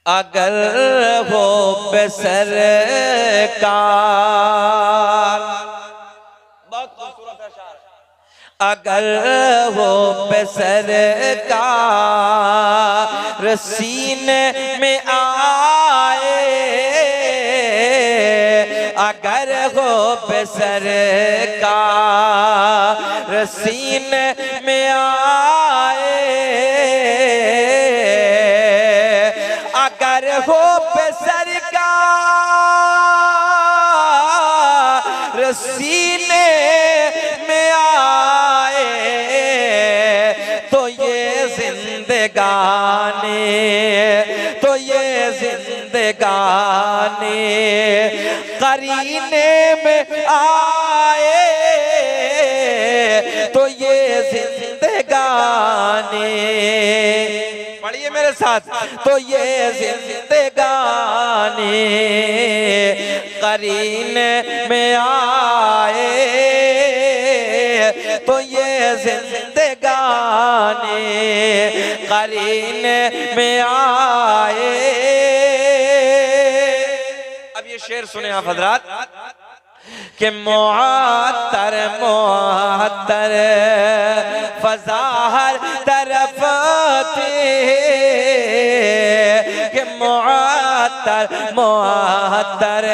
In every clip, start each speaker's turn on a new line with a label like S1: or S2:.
S1: अगर हो बेसरकार, बहुत खूबसूरत है शार। अगर हो बेसरकार सीने में आए, अगर हो बेसरकार सीने में आए, अगर हो बेसरकार सीने में आए, तो ये जिंदगानी, तो ये जिंदगानी करीने में आए, तो ये जिंदगानी, पढ़िए मेरे साथ, तो ये जिंदगानी करीने में आए, तो ये जिंदगानी करीने में आए। अब ये शेर सुने आप हजरात कि मुअत्तर मुअत्तर फज़ाहर तरफ थे, कि मुअत्तर मुअत्तर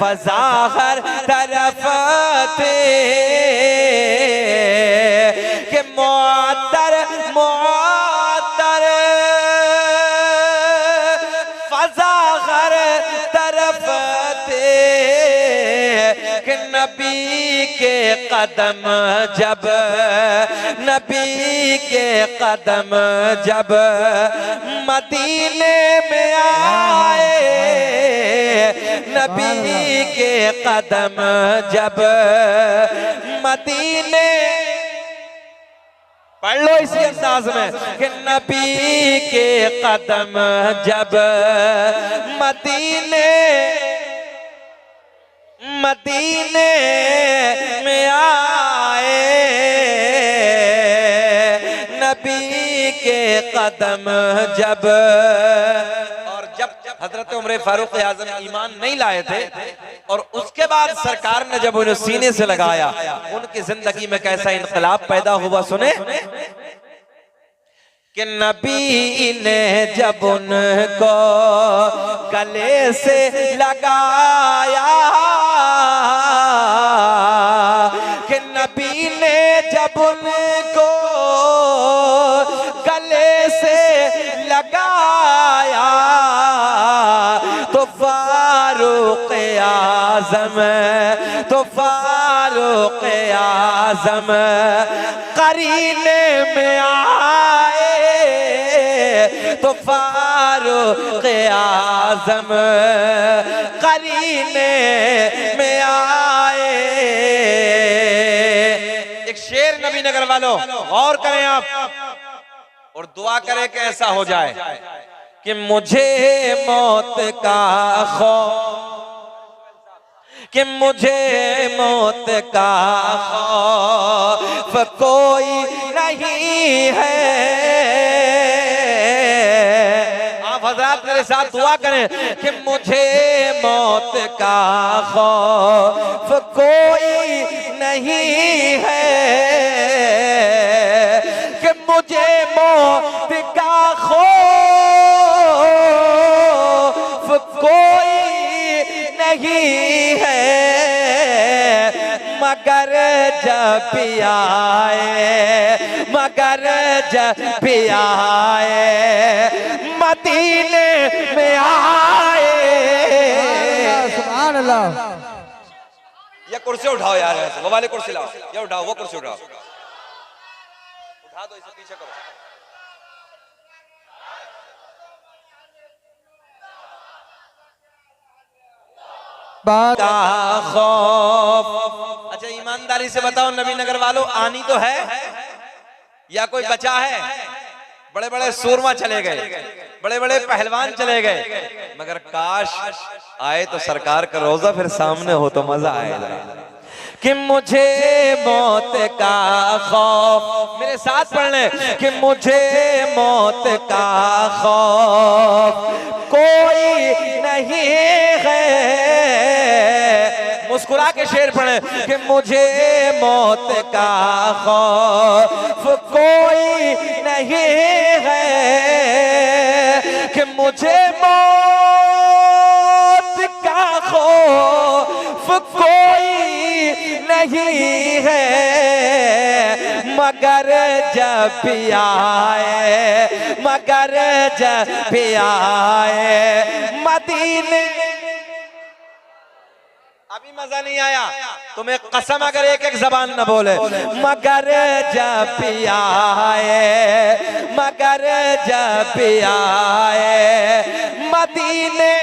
S1: फज़ाहर तरफ थे, कि मुअत्तर मुअत्तर फज़ाहर तरफ थे, कि नबी के कदम जब, नबी के कदम जब मदीने में आए, नबी के कदम जब मदीने, पढ़ लो इसी अंदाज में कि नबी के कदम जब मदीने मदीने में आए, नबी के कदम जब, और जब हजरत उमर फारूक आजम ईमान नहीं लाए थे और उसके बाद सरकार ने जब उन्हें सीने से लगाया, उनकी जिंदगी में कैसा इनकलाब पैदा हुआ सुने कि नबी ने जब उनको गले से लगाया, कि नबी ने जब उनको गले से लगाया, तो फारूक आज़म, तो फारूक आज़म करीने में आए, तो फारूक आज़म करीने में आए। एक शेर नबी नगर वालों गौर करें आप और दुआ करें कि ऐसा हो जाए कि मुझे मौत का खौफ, कि मुझे मौत का खौफ कोई नहीं है। आप हजरात मेरे साथ दुआ करें कि मुझे मौत का खौफ कोई नहीं है, कि मुझे मौत का खौफ कोई नहीं है, मगर जब भी आए, मगर जब भी आए मदीने में आए।
S2: सुभान अल्लाह।
S1: ये कुर्सी उठाओ यार, वो वाले कुर्सी लाओ, ये उठाओ, वो कुर्सी उठाओ, उठा दो, इसे पीछे करो। अच्छा ईमानदारी से बताओ नबी नगर वालों, आनी तो है या कोई बचा है? बड़े बड़े सूरमा चले गए, बड़े बड़े पहलवान चले गए, मगर काश आए तो सरकार का रोजा फिर सामने हो तो मजा आएगा। कि मुझे मौत का खौफ, मेरे साथ पढ़ लें कि मुझे मौत का खौफ के शेर पढ़े कि मुझे मौत का खौफ कोई नहीं है, कि मुझे मौत का खौफ कोई नहीं है, मगर जब भी आए, मगर जब भी आए मदीने। अभी मजा नहीं आया तुम्हें कसम, अगर एक एक जबान न बोले। मगर जब भी आए, मगर जब भी आए मदीने,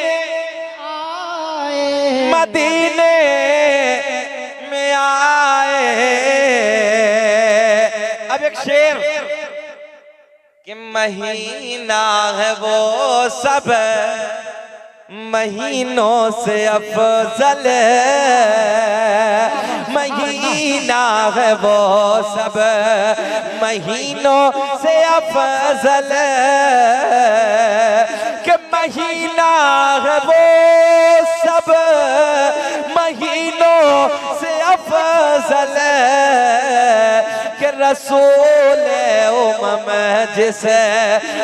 S1: मदीने में आए। अब एक शेर कि महीना है वो सब महीनों से अफजल, महीना है वो सब महीनों से अफजल, कि महीना है वो सब महीनों से अफजल, कि रसूल उम्म जिसे,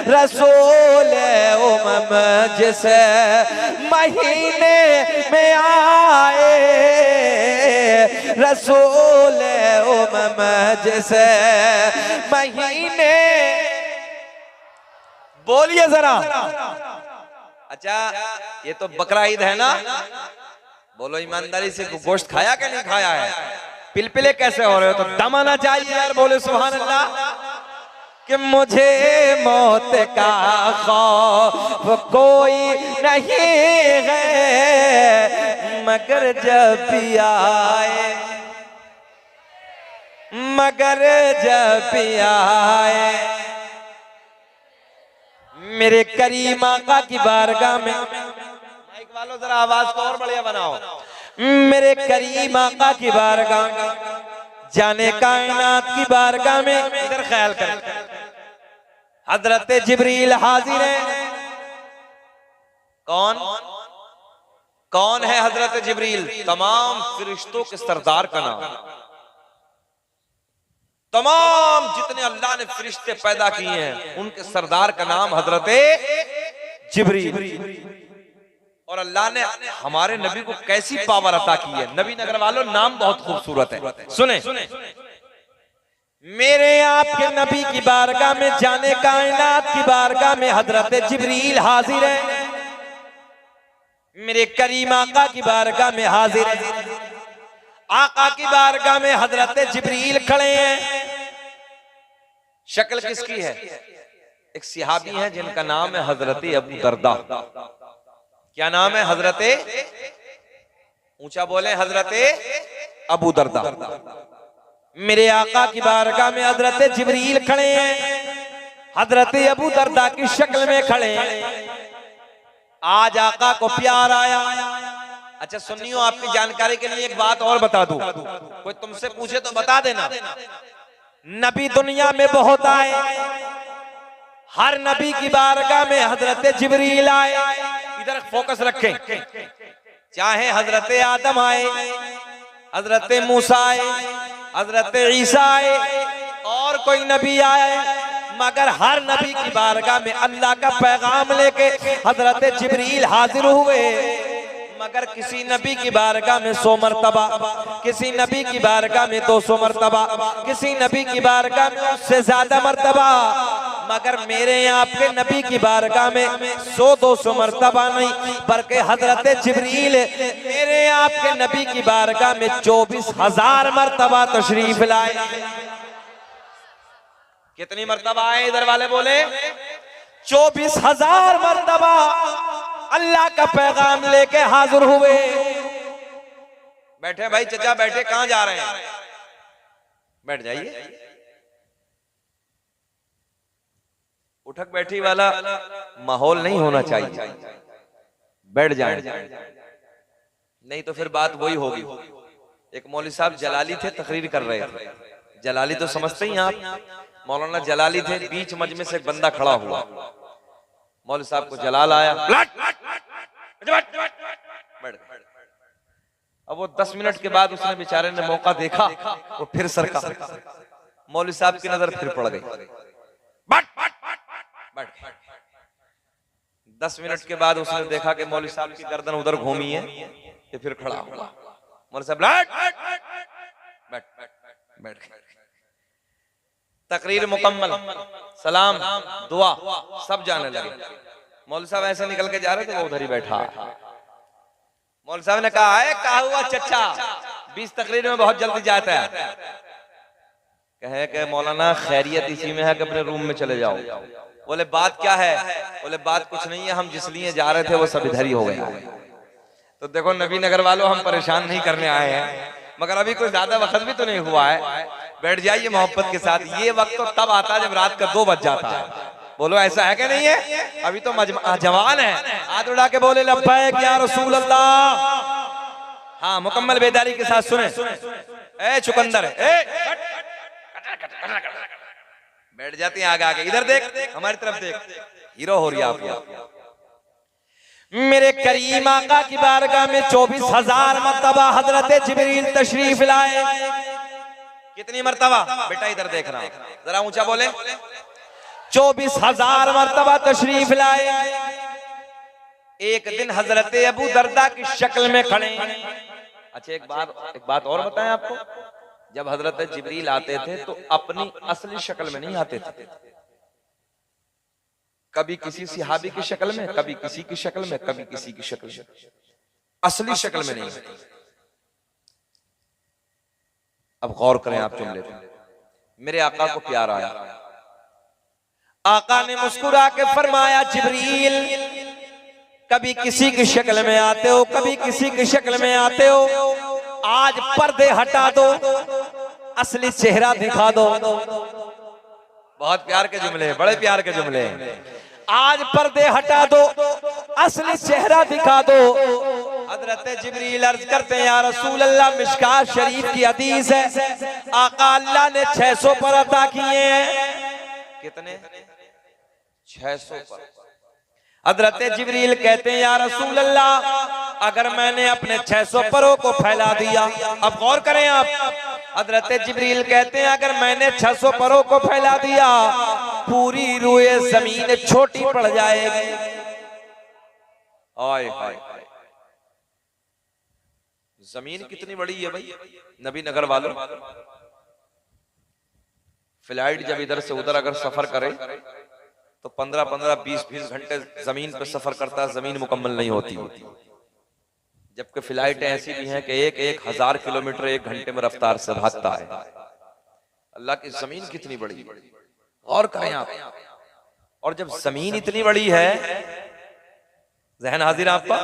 S1: रसूल उम्म जिसे महीने में आए, रसूल उम्म जिसे महीने। बोलिए जरा। अच्छा ये तो बकरा ईद है ना, बोलो ईमानदारी से गोश्त खाया कि नहीं खाया है? पिलपिले कैसे हो रहे हो? तो दम आना चाहिए यार, बोले सुभान अल्लाह। कि मुझे मौत का खौफ कोई नहीं है, मगर जब भी आए, मगर जब भी आए मेरे करीम आका की बारगाह में। माइक वालों जरा आवाज को और बढ़िया बनाओ। मेरे करीम आका की बारगाह में, जाने कायनात की बारगाह में, इधर ख्याल करें, हजरत जिब्रील हाजिर है। कौन कौन है हजरत जिब्रील? तमाम फरिश्तों के सरदार का नाम। तमाम जितने अल्लाह ने फरिश्ते पैदा किए हैं उनके सरदार का नाम हजरत जिब्रील। और अल्लाह ने हमारे नबी को कैसी पावर अता की है। नबी नगर वालों, नाम बहुत खूबसूरत है, सुने। मेरे आपके नबी की बारगाह में, जाने कायनात की बारगाह में हजरत जिब्रील हाजिर है। मेरे करीम आका की बारगाह में हाजिर है। आका की बारगाह में हजरत जिब्रील खड़े हैं। शक्ल किसकी है? एक सहाबी है जिनका नाम है हजरत अबू दरदा। क्या नाम है? हजरत, ऊंचा बोले, हजरत अबू दरदा। मेरे आका की बारगाह में हजरत जिब्रील खड़े हैं, हजरत अबू दरदा की शक्ल में खड़े हैं। आज आका को प्यार आया। अच्छा सुनियो, आपकी जानकारी के लिए एक बात और बता दूं, कोई तुमसे पूछे तो बता देना। नबी दुनिया में बहुत आए, हर नबी की बारगाह में हजरत जिब्रील आए। इधर फोकस रखें, चाहे हजरत आदम आए, हजरत मूसा आए, हजरत ईसा आए, और कोई नबी आए, मगर हर नबी की बारगाह में अल्लाह का पैगाम लेके हजरत जिब्रील हाजिर हुए। मगर किसी नबी की बारगाह में 100 मरतबा, किसी नबी की बारगाह में 200 मरतबा, किसी नबी की बारगाह में उससे ज्यादा मरतबा, मगर मेरे आपके नबी की बारगाह में 100-200 मरतबा नहीं, बल्कि हजरत जिब्रील मेरे आपके नबी की बारगाह में 24,000 मरतबा तशरीफ लाए। कितनी मरतबा आए? इधर वाले बोले 24,000 मरतबा अल्लाह का पैगाम लेके हाजिर हुए। बैठे भाई चचा, बैठे, कहां जा रहे हैं? बैठ जाइए। उठक बैठी वाला माहौल नहीं होना चाहिए, बैठ जाए, नहीं तो फिर बात वही होगी। एक मौलवी साहब जलाली थे, तकरीर कर रहे थे। जलाली तो समझते ही आप, मौलाना जलाली थे। बीच मजमे से एक बंदा खड़ा हुआ, मौलवी साहब को जलाल आया, अब वो 10 मिनट के बाद उसने बेचारे ने मौका देखा, वो फिर सरका, मौलवी साहब की नजर फिर पड़ गई। बट 10 मिनट के बाद उसने देखा कि मौलवी साहब की गर्दन उधर घूमी है, ये फिर खड़ा हुआ। मौलवी साहब बैठ तकरीर मुकम्मल, सलाम, दुआ सब जाने लगे। मौलवी साहब ऐसे निकल के जा रहे थे, वो उधर ही बैठा। मौलवी साहब ने कहा है, कहा हुआ चचा 20 तकरीर में बहुत जल्दी जाता है। कहे कि मौलाना खैरियत इसी में है कि अपने रूम में चले जाओ। बोले बात क्या है? बोले बात कुछ नहीं है, हम जिस लिए जा रहे थे वो सब इधर ही हो गया। तो देखो नबी नगर वालों, हम परेशान नहीं करने आए हैं, मगर अभी कोई ज्यादा वक्त भी तो नहीं हुआ है, बैठ जाइए मोहब्बत के साथ। ये वक्त तो तब आता है जब रात का 2 बज जाता है। बोलो ऐसा है कि नहीं है? अभी तो जवान है, हाथ उड़ा के बोले लब्बैक या रसूल अल्लाह। हाँ, मुकम्मल बेदारी के साथ सुने। ए चुकंदर, बैठ जाती है आगे आगे, इधर देख, हमारी तरफ देख, हीरो हो रही है आप। मेरे करीम आका की बारगाह में 24,000 मर्तबा हजरत जिब्रील तशरीफ लाए। कितनी मर्तबा? बेटा इधर देख रहा हूं, जरा ऊंचा बोले। 24,000 मर्तबा तशरीफ लाए। एक दिन हजरत अबू दरदा की शक्ल में खड़े। अच्छा एक बात और बताएं आपको, जब हजरत जिब्रील आते थे तो अपनी असली शक्ल में नहीं आते थे, कभी किसी सिहाबी की शक्ल में, कभी किसी की शक्ल में, कभी किसी की शक्ल में, असली शक्ल में नहीं। अब गौर करें आप जुमले पे, मेरे आका को प्यार आया। आका ने मुस्कुरा के फरमाया, जिब्रील कभी किसी की शक्ल में आते हो, कभी किसी की शक्ल में आते हो, आज पर्दे हटा दो, असली चेहरा दिखा दो। बहुत प्यार के जुमले, बड़े प्यार के जुमले। आज पर्दे हटा दो, असली चेहरा दिखा दो। हजरत जिब्रील अर्ज करते हैं, या रसूल अल्लाह, मिशकात शरीफ की हदीस है, आका अल्लाह ने 600 पर अता किए हैं। कितने? 600 पर। हजरत जिब्रील कहते हैं, या रसूल अल्लाह, अगर मैंने अपने 600 परों को फैला दिया, अब गौर करें आप, हजरत जिब्रील कहते हैं अगर मैंने 600 परों को फैला दिया, पूरी रूए जमीन छोटी पड़ जाएगी। आय हाय, जमीन कितनी बड़ी है भाई नबी नगर वालों। फ्लाइट जब इधर से उधर अगर सफर करे तो 15-15, 20-20 घंटे जमीन पर सफर करता है, जमीन मुकम्मल नहीं होती। जबकि फ्लाइटें ऐसी भी हैं कि 1,000 किलोमीटर 1 घंटे में रफ्तार से भागता है। अल्लाह की जमीन कितनी बड़ी है, और करें आप। और जब जमीन इतनी बड़ी है, जहन हाजिर आपका,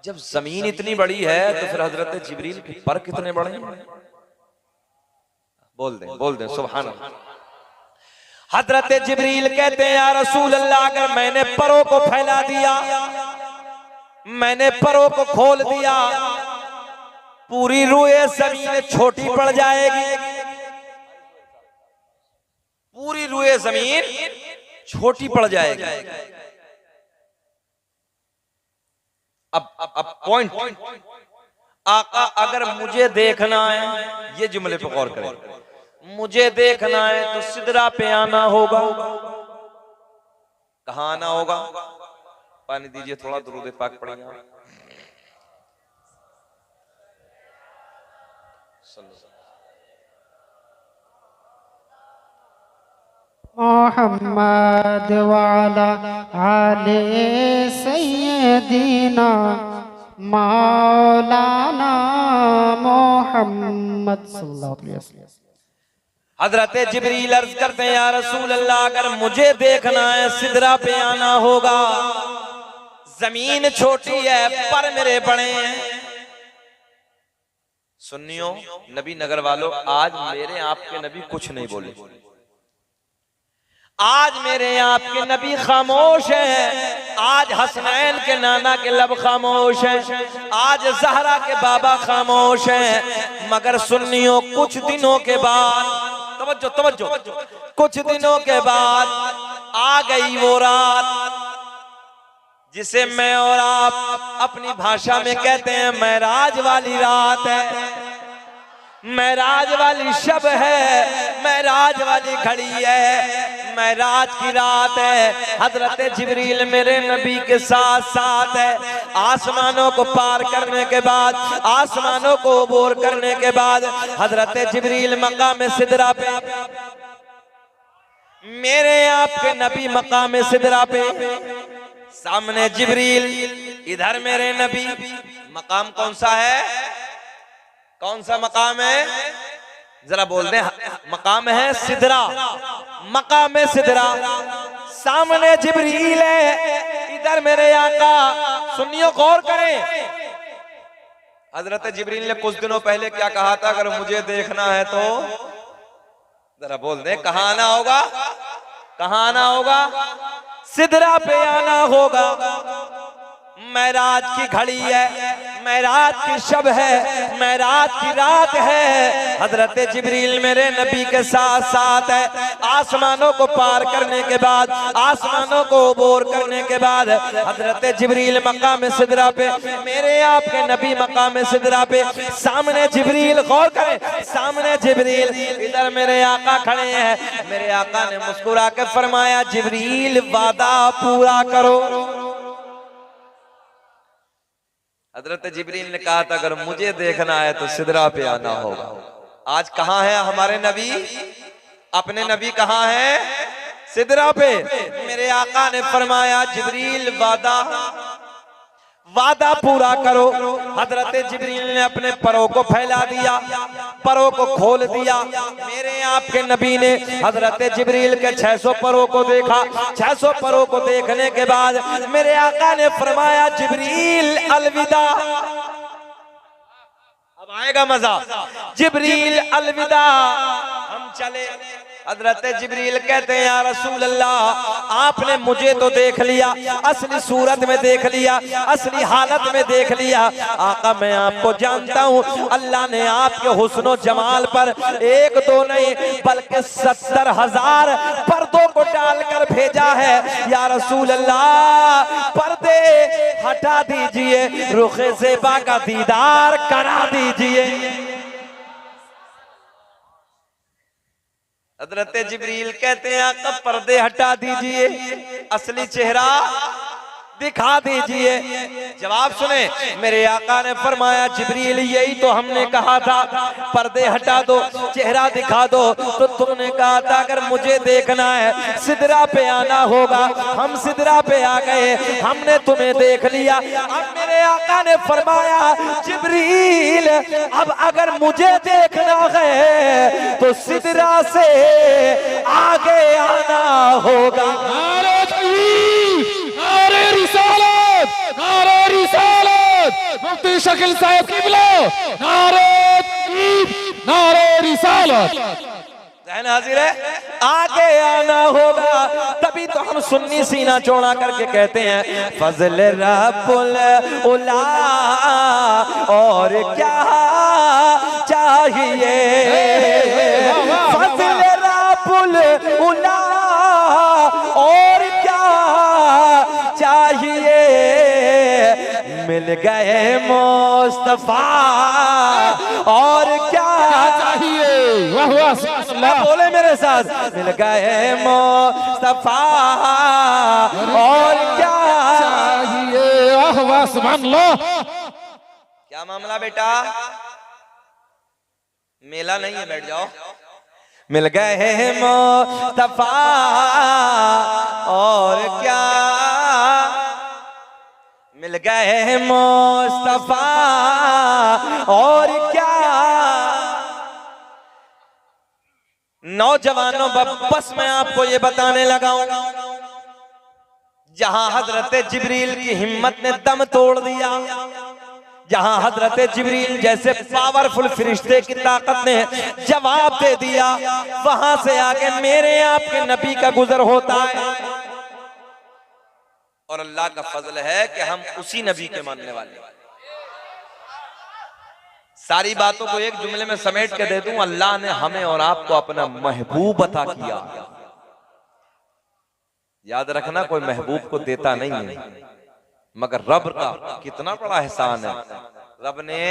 S1: जब जमीन इतनी बड़ी है तो फिर हजरत जिब्रील के पर कितने बड़े हैं। बोल दें सुभान अल्लाह। हजरत जिब्रील कहते हैं, या रसूल अल्लाह, अगर मैंने परों को फैला दिया, मैंने परों को खोल दिया, पूरी रूए जमीन छोटी पड़ जाएगी। पूरी रूए जमीन छोटी पड़ जाएगी। अब पॉइंट, आका अगर मुझे देखना है, ये जुमले पे गौर करें, मुझे देखना है तो सिदरा पे आना होगा। कहाँ आना होगा? पानी दीजिए थोड़ा, दुरूद पाक पढ़ेंगे।
S2: मोहम्मद वाला आले सैयदीना मौलाना मोहम्मद सल्लल्लाहु अलैहि वसल्लम।
S1: हजरत जिब्रील अर्ज करते हैं, या रसूल अल्लाह, अगर मुझे देखना है सिदरा पे आना होगा। जमीन छोटी है, पर मेरे बड़े हैं। सुन्नियों, नबी नगर वालों, आज मेरे आपके नबी कुछ नहीं बोले। आज मेरे आपके नबी खामोश हैं। आज हसनैन के नाना के लब खामोश हैं। आज जहरा के बाबा खामोश हैं। मगर सुन्नियों, कुछ दिनों के बाद, तवज्जो, कुछ दिनों के बाद आ गई वो रात जिसे मैं और आप अपनी भाषा में कहते हैं महराज वाली रात है, महराज वाली शब है, महराज वाली घड़ी है, महराज की रात है। हजरत जिब्रील मेरे नबी के साथ साथ है। आसमानों को पार करने के बाद, आसमानों को अबूर करने के बाद हजरत जिब्रील मकाम सिदरा पे, मेरे आपके नबी मकाम सिदरा पे, सामने जिब्रील, इधर मेरे नबी। मकाम कौन सा है? कौन सा मकाम है? जरा बोल दे। मकाम है सिदरा, मकाम सिदरा। सामने जिब्रील है, इधर मेरे आका। सुनियो, गौर करें। हजरत जिब्रील ने कुछ दिनों पहले क्या कहा था? अगर मुझे देखना है तो जरा बोल दे, कहाँ आना होगा? कहाँ आना होगा? सिदरा पे आना होगा। महराज की घड़ी है, महराज की शब है, महराज की रात है। हजरत जिब्रील मेरे नबी के साथ साथ है। आसमानों को पार करने के बाद, आसमानों को अबूर करने के बाद हजरत जिब्रील मकाम सिदरा पे, मेरे आपके नबी मकाम सिदरा पे। सामने जिब्रील, गौर करें, सामने जिब्रील, इधर मेरे आका खड़े हैं। मेरे आका ने मुस्कुरा के फरमाया, जिब्रील वादा पूरा करो। हजरत जिब्रील ने कहा था अगर मुझे देखना है तो सिदरा पे आना होगा। आज कहाँ है हमारे नबी? अपने नबी कहाँ है? सिदरा पे। मेरे आका ने फरमाया, जिब्रील वादा पूरा करो। हजरत जिब्रील ने अपने परों को फैला दिया, परों को खोल दिया। मेरे आपके नबी ने हजरत जिब्रील के 600 परों को देखा। 600 परों को देखने के बाद मेरे आका ने फरमाया, जिब्रील अलविदा। अब आएगा मजा। जिब्रील अलविदा, हम चले। हजरत जिब्रील कहते हैं, या रसूल अल्लाह, आपने मुझे तो देख लिया, असली सूरत में देख लिया, असली हालत में देख लिया। आका मैं आपको जानता हूँ। अल्लाह ने आपके हुस्नो जमाल पर एक दो नहीं बल्कि 70,000 पर्दों को डालकर भेजा है। या रसूल अल्लाह, पर्दे हटा दीजिए, रुखे ज़ेबा का दीदार करा दीजिए। हजरत जिब्रील कहते हैं, आका पर्दे हटा दीजिए, असली चेहरा दिखा दीजिए। जवाब सुने, मेरे आका ने फरमाया, जिब्रील यही तो हमने कहा था, पर्दे हटा दो, चेहरा दिखा दो। तो तुमने कहा था अगर मुझे देखना है सिदरा पे आना होगा। हम सिदरा पे आ गए, हमने तुम्हें देख लिया। अब मेरे आका ने फरमाया, जिब्रील अब अगर मुझे देखना है तो सिदरा से आगे आना होगा।
S3: नारे रिसालत, नारे रिसालत, मुफ्ती शकील साहब किबला, नारे तकबीर, नारे रिसालत।
S1: हाजिर है, आगे आना होगा। तभी तो हम सुन्नी सीना चौड़ा करके कहते हैं, फजल रब्बुल उला और क्या चाहिए। फजल रब्बुल उला और क्या चाहिए। मिल गए मुस्तफा और क्या
S3: चाहिए। वाह वाह,
S1: बोले मेरे साथ, मिल गए मुस्तफा और क्या
S3: चाहिए। वाह वाह, सुभान अल्लाह।
S1: क्या मामला बेटा? मेला नहीं है, बैठ जाओ। मिल गए मुस्तफा और क्या, मिल गए मुस्तफा और क्या। नौजवानों, बस मैं आपको ये बताने लगा हूं, जहां हजरत जिब्रील की हिम्मत ने दम तोड़ दिया, जहां हजरत जिब्रील जैसे पावरफुल फरिश्ते की ताकत ने जवाब दे दिया, वहां से आगे मेरे आपके नबी का गुजर होता है। और अल्लाह का फजल है कि हम उसी नबी के मानने वाले हैं। सारी बातों को एक जुमले में समेट के दे दूं, अल्लाह ने हमें और आपको अपना महबूब अता किया। याद रखना, कोई महबूब को देता नहीं है, मगर रब का कितना बड़ा एहसान है, रब ने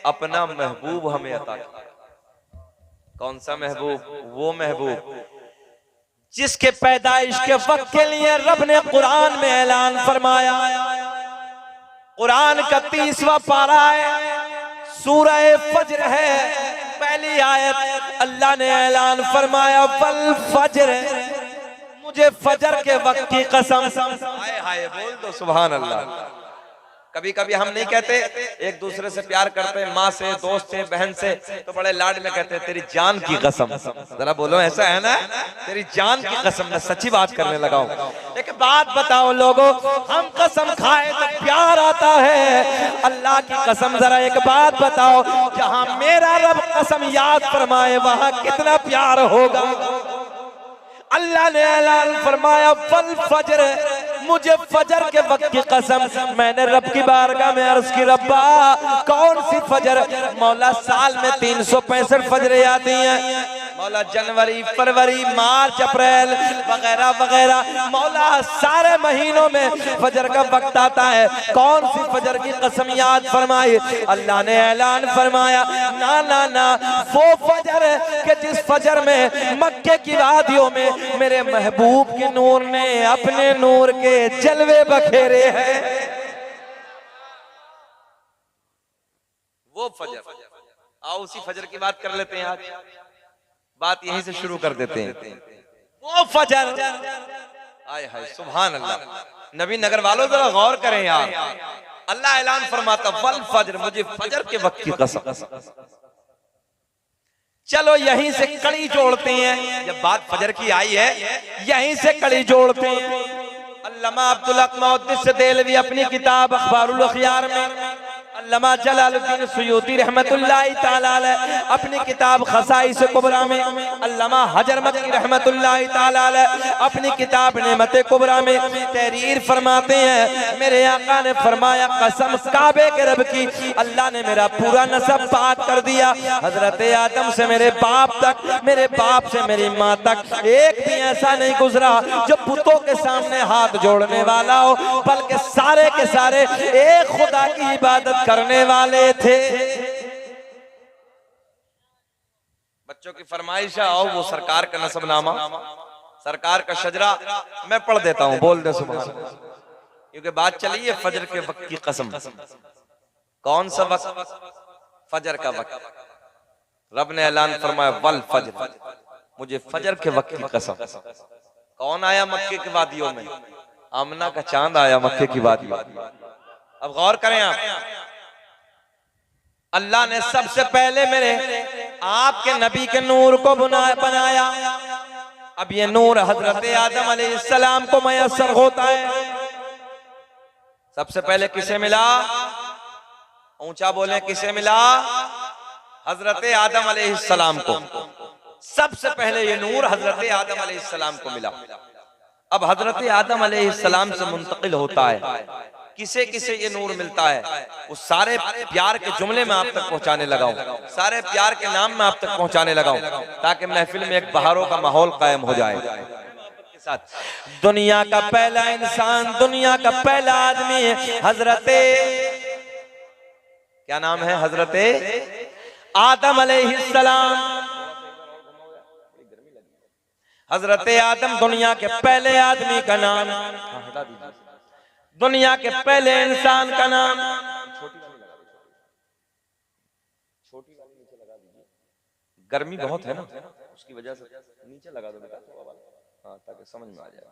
S1: अपना महबूब हमें अता किया। कौन सा महबूब? वो महबूब जिसके पैदाइश के वक्त के लिए रब ने कुरान में ऐलान फरमाया। कुरान का 30वां पारा है, सूरह फज्र है, पहली आयत अल्लाह ने ऐलान फरमाया वल फज्र, मुझे फजर के वक्त की कसम। हाय हाय बोल दो सुभान अल्लाह। कभी कभी हम नहीं कहते, एक दूसरे से प्यार करते हैं, माँ से, दोस्त से, बहन से, तो बड़े लाड में कहते हैं तेरी जान की कसम। जरा बोलो ऐसा है ना, तेरी जान की कसम। मैं सच्ची बात करने लगा हूँ। एक बात बताओ लोगों, हम कसम खाए तो प्यार आता है, अल्लाह की कसम। जरा एक बात बताओ, जहाँ मेरा रब कसम याद फरमाए वहाँ कितना प्यार होगा। अल्लाह ने ऐलान फरमाया वल फज्र, मुझे फजर के वक्त की कसम। मैंने रब की बारगाह में अर्ज की, रब्बा कौन सी फजर? मौला साल में 365 फजरें आती हैं मौला, जनवरी, फरवरी, मार्च, अप्रैल वगैरह वगैरह। मौला सारे महीनों में फजर का वक्त आता है, कौन सी फजर की कसम याद फरमाई? अल्लाह ने ऐलान फरमाया ना ना ना, वो फजर के जिस फजर में मक्के की वादियों में मेरे महबूब के नूर ने अपने नूर के जलवे बखेरे हैं, वो फजर। आओ उसी फजर की बात कर लेते हैं आज, बात यहीं से शुरू कर देते हैं। वो फजर, आय हाय सुभान अल्लाह। नबी नगर वालों जरा गौर करें यार, अल्लाह ऐलान फरमाता वल फजर, मुझे फजर के वक्त की कसम। चलो यहीं से कड़ी जोड़ते हैं, जब बात फजर की आई है यहीं से कड़ी जोड़ते हैं। अल्लामा अब्दुल हक मुहद्दिस देलवी अपनी किताब अखबारुल अखयार में, अल्लामा जलालुद्दीन सुयूती रहमतुल्लाहि ताला अलैह अपनी किताब खसाइस कुबरा में, अल्लामा हजर मक्की रहमतुल्लाहि ताला अलैह अपनी किताब नेमत कुबरा में तहरीर फरमाते हैं, मेरे आका ने फरमाया कसम काबे के रब की, अल्लाह ने मेरा पूरा नसब पाक कर दिया। हजरत आदम से मेरे बाप तक, मेरे बाप से मेरी माँ तक एक भी ऐसा नहीं गुजरा जो पुतों के सामने हाथ जोड़ने वाला हो, बल्कि सारे के सारे एक खुदा की इबादत करने वाले थे। बच्चों की फरमाइश है, आओ वो सरकार का नसबनामा, सरकार का शजरा मैं पढ़ देता हूं, बोल दे सुभान अल्लाह। क्योंकि बात चली है फजर के वक्त की कसम। कौन सा वक्त? फजर का वक्त। रब ने ऐलान फरमाया वल फजर, मुझे फजर के वक्त की कसम। कौन आया मक्के की वादियों में? आमना का चांद आया मक्के की वादियों। अब गौर करें आप, अल्लाह ने सबसे पहले मेरे आपके नबी के नूर को बनाया। अब ये नूर हजरत आदम अलैहिस्सलाम को मयस्सर होता है। सबसे पहले किसे मिला? ऊंचा बोले, किसे मिला? हजरत आदम अलैहिस्सलाम को। सबसे पहले ये नूर हजरत आदम अलैहिस्सलाम को मिला। अब हजरत आदम अलैहिस्सलाम से मुंतकिल होता है। किसे किसे ये नूर मिलता है, उस सारे प्यार के जुमले में आप तक पहुंचाने लगा हूं, सारे प्यार के नाम में आप तक पहुंचाने लगा हूं, ताकि महफिल में एक बहारों का माहौल कायम हो जाए। दुनिया का पहला इंसान, दुनिया का पहला आदमी हजरत, क्या नाम है? हजरत आदम अलैहिस्सलाम। हजरत आदम दुनिया के पहले आदमी का नाम, दुनिया के पहले इंसान का नाम। छोटी वाली नीचे लगा दीजिए, गर्मी बहुत है ना, उसकी वजह से नीचे लगा दो बेटा, हाँ, ताकि समझ में आ जाए।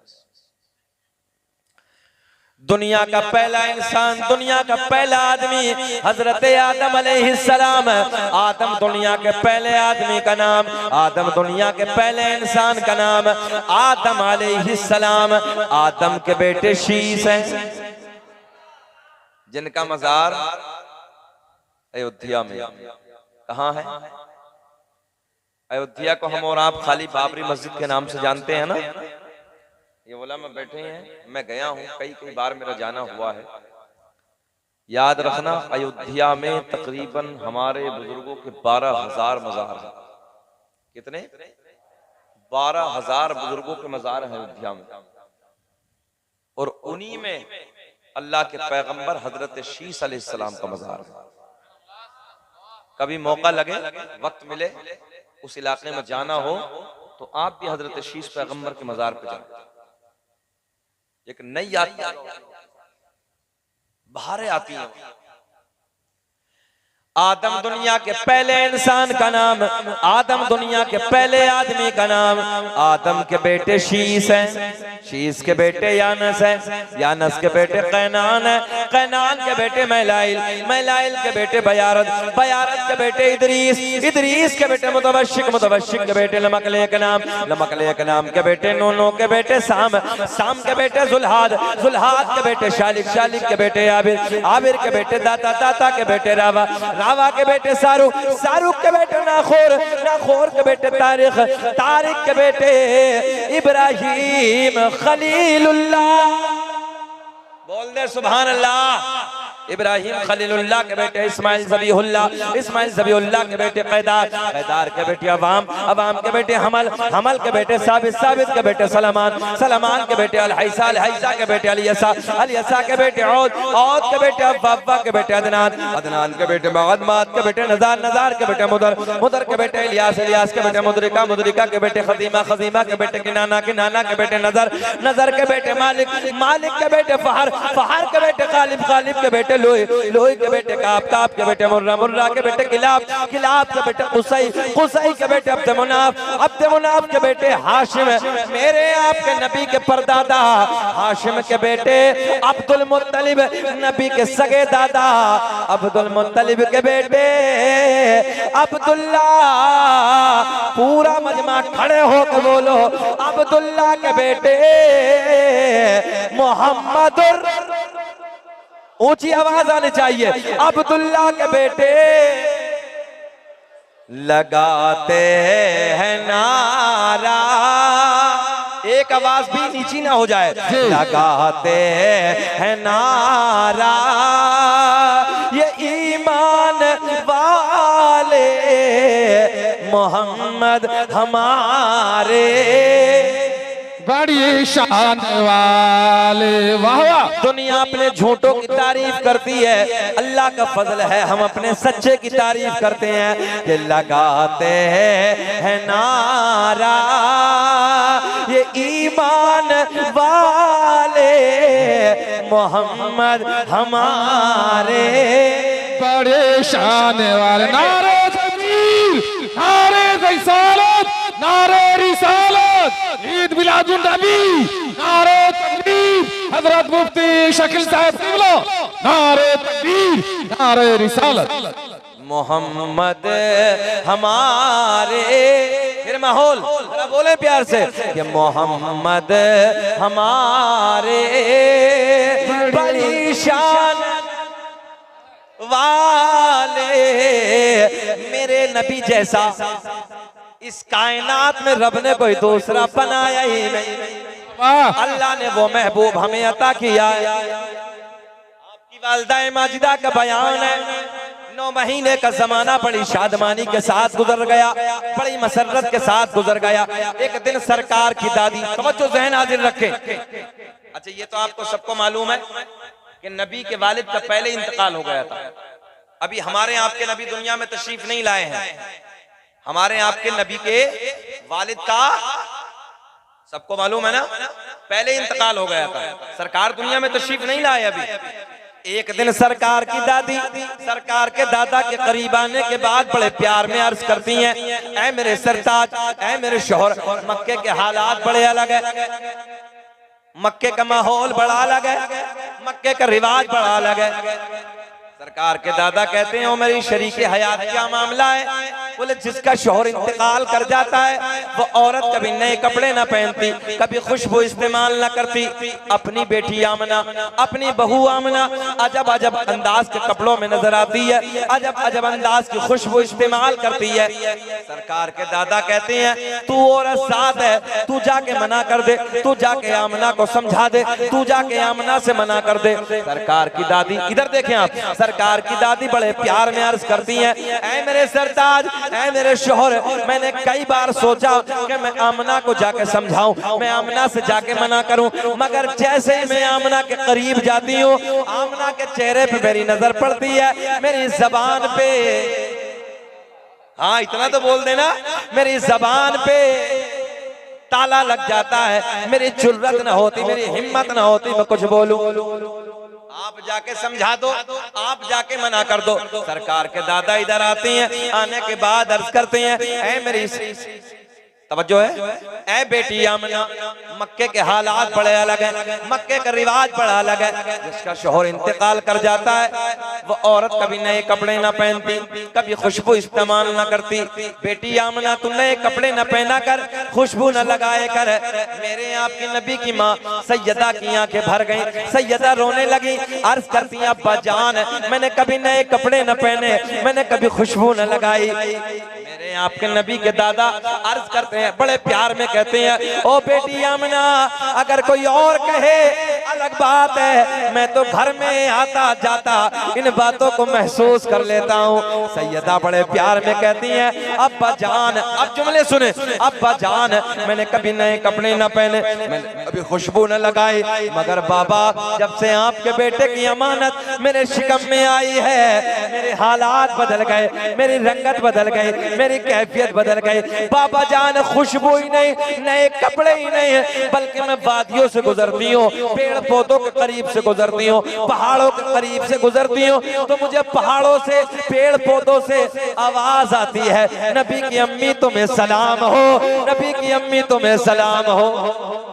S1: दुनिया का पहला इंसान, दुनिया का पहला आदमी हजरत आदम अलैहिस्सलाम। आदम दुनिया के पहले आदमी का नाम, आदम दुनिया के पहले इंसान का नाम आदम अलैहिस्सलाम। आदम के बेटे शीश हैं, जिनका मजार अयोध्या में। कहाँ है? अयोध्या को हम और आप खाली बाबरी मस्जिद के नाम से जानते हैं ना। ये उलमा बैठे हैं, मैं गया हूँ, कई बार मेरा जाना हुआ है। याद रखना, अयोध्या में तकरीबन हमारे बुजुर्गों के 12,000 मजार हैं। कितने? 12,000 बुजुर्गों के मजार हैं अयोध्या में। और उन्हीं में अल्लाह के पैगंबर हजरत शीस अलैहिस्सलाम का मज़ार है। कभी मौका लगे, वक्त मिले, उस इलाके में जाना हो तो आप भी हजरत शीस पैगंबर के मज़ार पे जाएं। एक नई आती है, बाहरें आती हैं। आदम दुनिया के पहले इंसान का नाम, आदम दुनिया के पहले आदमी का नाम, आदम के बेटे शीस हैं, शीस के बेटे यानस हैं, यानस के बेटे कैनान हैं, कैनान के बेटे मैलाइल, मैलाइल के बेटे बयारत, बयारत के बेटे इदरीस, इदरीस के बेटे मुतवश्शिक, मुतवश्शिक के बेटे लमकले के नाम, लमकले के नाम के बेटे नूनो के बेटे साम, साम के बेटे जुल्हाद, जुल्हाद के बेटे शालिक, शालिक के बेटे आबिर, आबिर के बेटे दाता, दाता के बेटे रावा, रावा के बेटे सारुक, सारुक के बेटे नाखोर, नाखोर के बेटे तारिक, तारिक के बेटे इब्राहिम खलीलुल्लाह। बोल दे सुभान अल्लाह। इब्राहिम खलीलुल्लाह के बेटे इस्माइल ज़बीहुल्लाह, इस्माइल ज़बीहुल्लाह के बेटे कैदार, कैदार के बेटे अवाम, अवाम के बेटे हमल, हमल के बेटे साबित, साबित के बेटे सलमान, सलमान के बेटे अलहैसा, अलहैसा के बेटे अलियसा, अलियसा के बेटे औद, औद के बेटे अव्वा के बेटे अदनान, अदनान के बेटे मगद, माद के बेटे नज़ार, नज़ार के बेटे मुदर, मुदर के बेटे इलियास, इलियास के बेटे मुदरिका, मुदरिका के बेटे खदीमा, खदीमा के बेटे किनाना, किनाना के बेटे नजर, नजर के बेटे मालिक, मालिक के बेटे फहर, फहर के बेटे गालिब, गालिब के बेटे लोही, लोही के बेटे काब, काब के बेटे मुर्रा, मुर्रा के बेटे किलाब, किलाब के बेटे कुसई, कुसई के बेटे अब्द मुनाफ, अब्द मुनाफ के बेटे हाशिम, मेरे आपके नबी के परदादा हाशिम के बेटे अब्दुल मुत्तलिब, नबी के सगे दादा अब्दुल मुत्तलिब के बेटे अब्दुल्ला। पूरा मजमा खड़े होकर बोलो, अब्दुल्ला के बेटे मोहम्मदुर, ऊंची आवाज आनी चाहिए, अब्दुल्ला के बेटे लगाते हैं नारा, एक आवाज भी नीची ना हो जाए, लगाते हैं नारा ये ईमान वाले मोहम्मद हमारे,
S3: बड़ी शान वाले। वाह वाह।
S1: दुनिया अपने झूठों की तारीफ करती है, अल्लाह का फजल है हम अपने सच्चे की तारीफ करते हैं। कि लगाते हैं नारा ये ईमान वाले मोहम्मद हमारे,
S3: बड़े शान वाले। नारे तकबीर, नारे रिसालत, नारे रिसालत, ईद मिलादुन नबी, नारे तकबीर, हजरत मुफ्ती शकील साहब किबला, नारे तकबीर, नारे रिसालत,
S1: मोहम्मद हमारे। फिर माहौल बोले प्यार से कि मोहम्मद हमारे बड़ी शान वाले, मेरे नबी जैसा इस कायनात में रब ने कोई दूसरा बनाया ही नहीं। अल्लाह ने वो महबूब हमें अता किया है। आपकी वालिदा माजिदा का बयान है, 9 महीने का जमाना बड़ी शादमानी के साथ गुजर गया, बड़ी मसरत के साथ गुजर गया। एक दिन सरकार की दादी, तवज्जो ज़हन हाजिर रखें। अच्छा ये तो आपको सबको मालूम है कि नबी के वालिद का पहले इंतकाल हो गया था। अभी हमारे आपके नबी दुनिया में तशरीफ नहीं लाए हैं, हमारे आपके नबी के वालिद का सबको मालूम है ना, पहले इंतकाल हो गया था, सरकार दुनिया में तशरीफ नहीं लाए अभी। एक दिन सरकार की दादी सरकार के दादा के करीब आने के बाद बड़े प्यार में अर्ज करती हैं, ऐ मेरे सरताज, ऐ मेरे शोहर, मक्के के हालात बड़े अलग है, मक्के का माहौल बड़ा अलग है, मक्के का रिवाज बड़ा अलग है। सरकार के दादा कहते हैं, ओ मेरी शरीके हयात क्या मामला है? बोले जिसका शौहर इंतकाल कर जाता है वो औरत कभी नए कपड़े ना पहनती, कभी खुशबू इस्तेमाल ना करती। अपनी बेटी आमना, अपनी बहू आमना अजब अजब अंदाज के कपड़ों में नजर आती है, अजब अजब अंदाज की खुशबू इस्तेमाल करती है। सरकार के दादा कहते हैं, तू औरत साथ है, तू जाके मना कर दे, तू जाके आमना को समझा दे, तू जाके आमना से मना कर दे। सरकार की दादी, इधर देखें आप, सरकार की दादी बड़े प्यार में अर्ज करती हैं, ऐ मेरे सरताज, ऐ मेरे शोहर, मैंने कई बार सोचा कि मैं आमना को जाके समझाऊं, मैं आमना से जाके मना करूं, मगर जैसे ही मैं आमना के करीब जाती हूँ, आमना के चेहरे पे मेरी नजर पड़ती है, मेरी जबान पे, हाँ इतना तो बोल देना, मेरी जबान पे ताला लग जाता है। मेरी जुर्रत न होती, मेरी हिम्मत न होती मैं कुछ बोलूं। आप जाके समझा दो, आप जाके मना कर दो। सरकार के दादा इधर आते हैं, आने के बाद अर्ज करते हैं, ऐ मेरी तवज्जो है, ऐ बेटी आमना, मक्के के हालात बड़े अलग है, मक्के का रिवाज बड़ा अलग है। जिसका शोहर इंतकाल कर जाता है वो औरत कभी नए कपड़े ना पहनती, कभी खुशबू इस्तेमाल ना करती। बेटी आमना तू नए कपड़े न पहना कर, खुशबू न लगाए कर। मेरे आपकी नबी की माँ सैयदा की आंखें भर गई, सैयदा रोने लगी, अर्ज करती हैं अब्बा जान मैंने कभी नए कपड़े न पहने, मैंने कभी खुशबू न लगाई। मेरे आपके नबी के दादा अर्ज करते हैं, बड़े प्यार में कहते हैं, ओ बेटी आमना अगर कोई और कहे अलग बात है, मैं तो घर में आता जाता इन बातों को महसूस कर लेता हूँ। सैयदा बड़े प्यार में कहती हैं, अब्बा जान, अब जुमले सुने, अब्बा जान मैंने कभी नए कपड़े न पहने, मैंने कभी खुशबू न लगाई, मगर बाबा जब से आपके बेटे की अमानत मेरे शिकम में आई है, मेरे हालात बदल गए, मेरी रंगत बदल गई, मेरी कैफियत बदल गई। बाबा जान खुशबू ही नहीं, नए कपड़े ही नहीं है, बल्कि मैं वादियों से गुजरती हूँ, पेड़ पौधों के करीब से गुजरती हूँ, पहाड़ों के करीब से गुजरती हूँ, तो मुझे पहाड़ों से, पेड़ पौधों से आवाज आती है, नबी की अम्मी तुम्हें सलाम हो, नबी की अम्मी तुम्हें सलाम हो।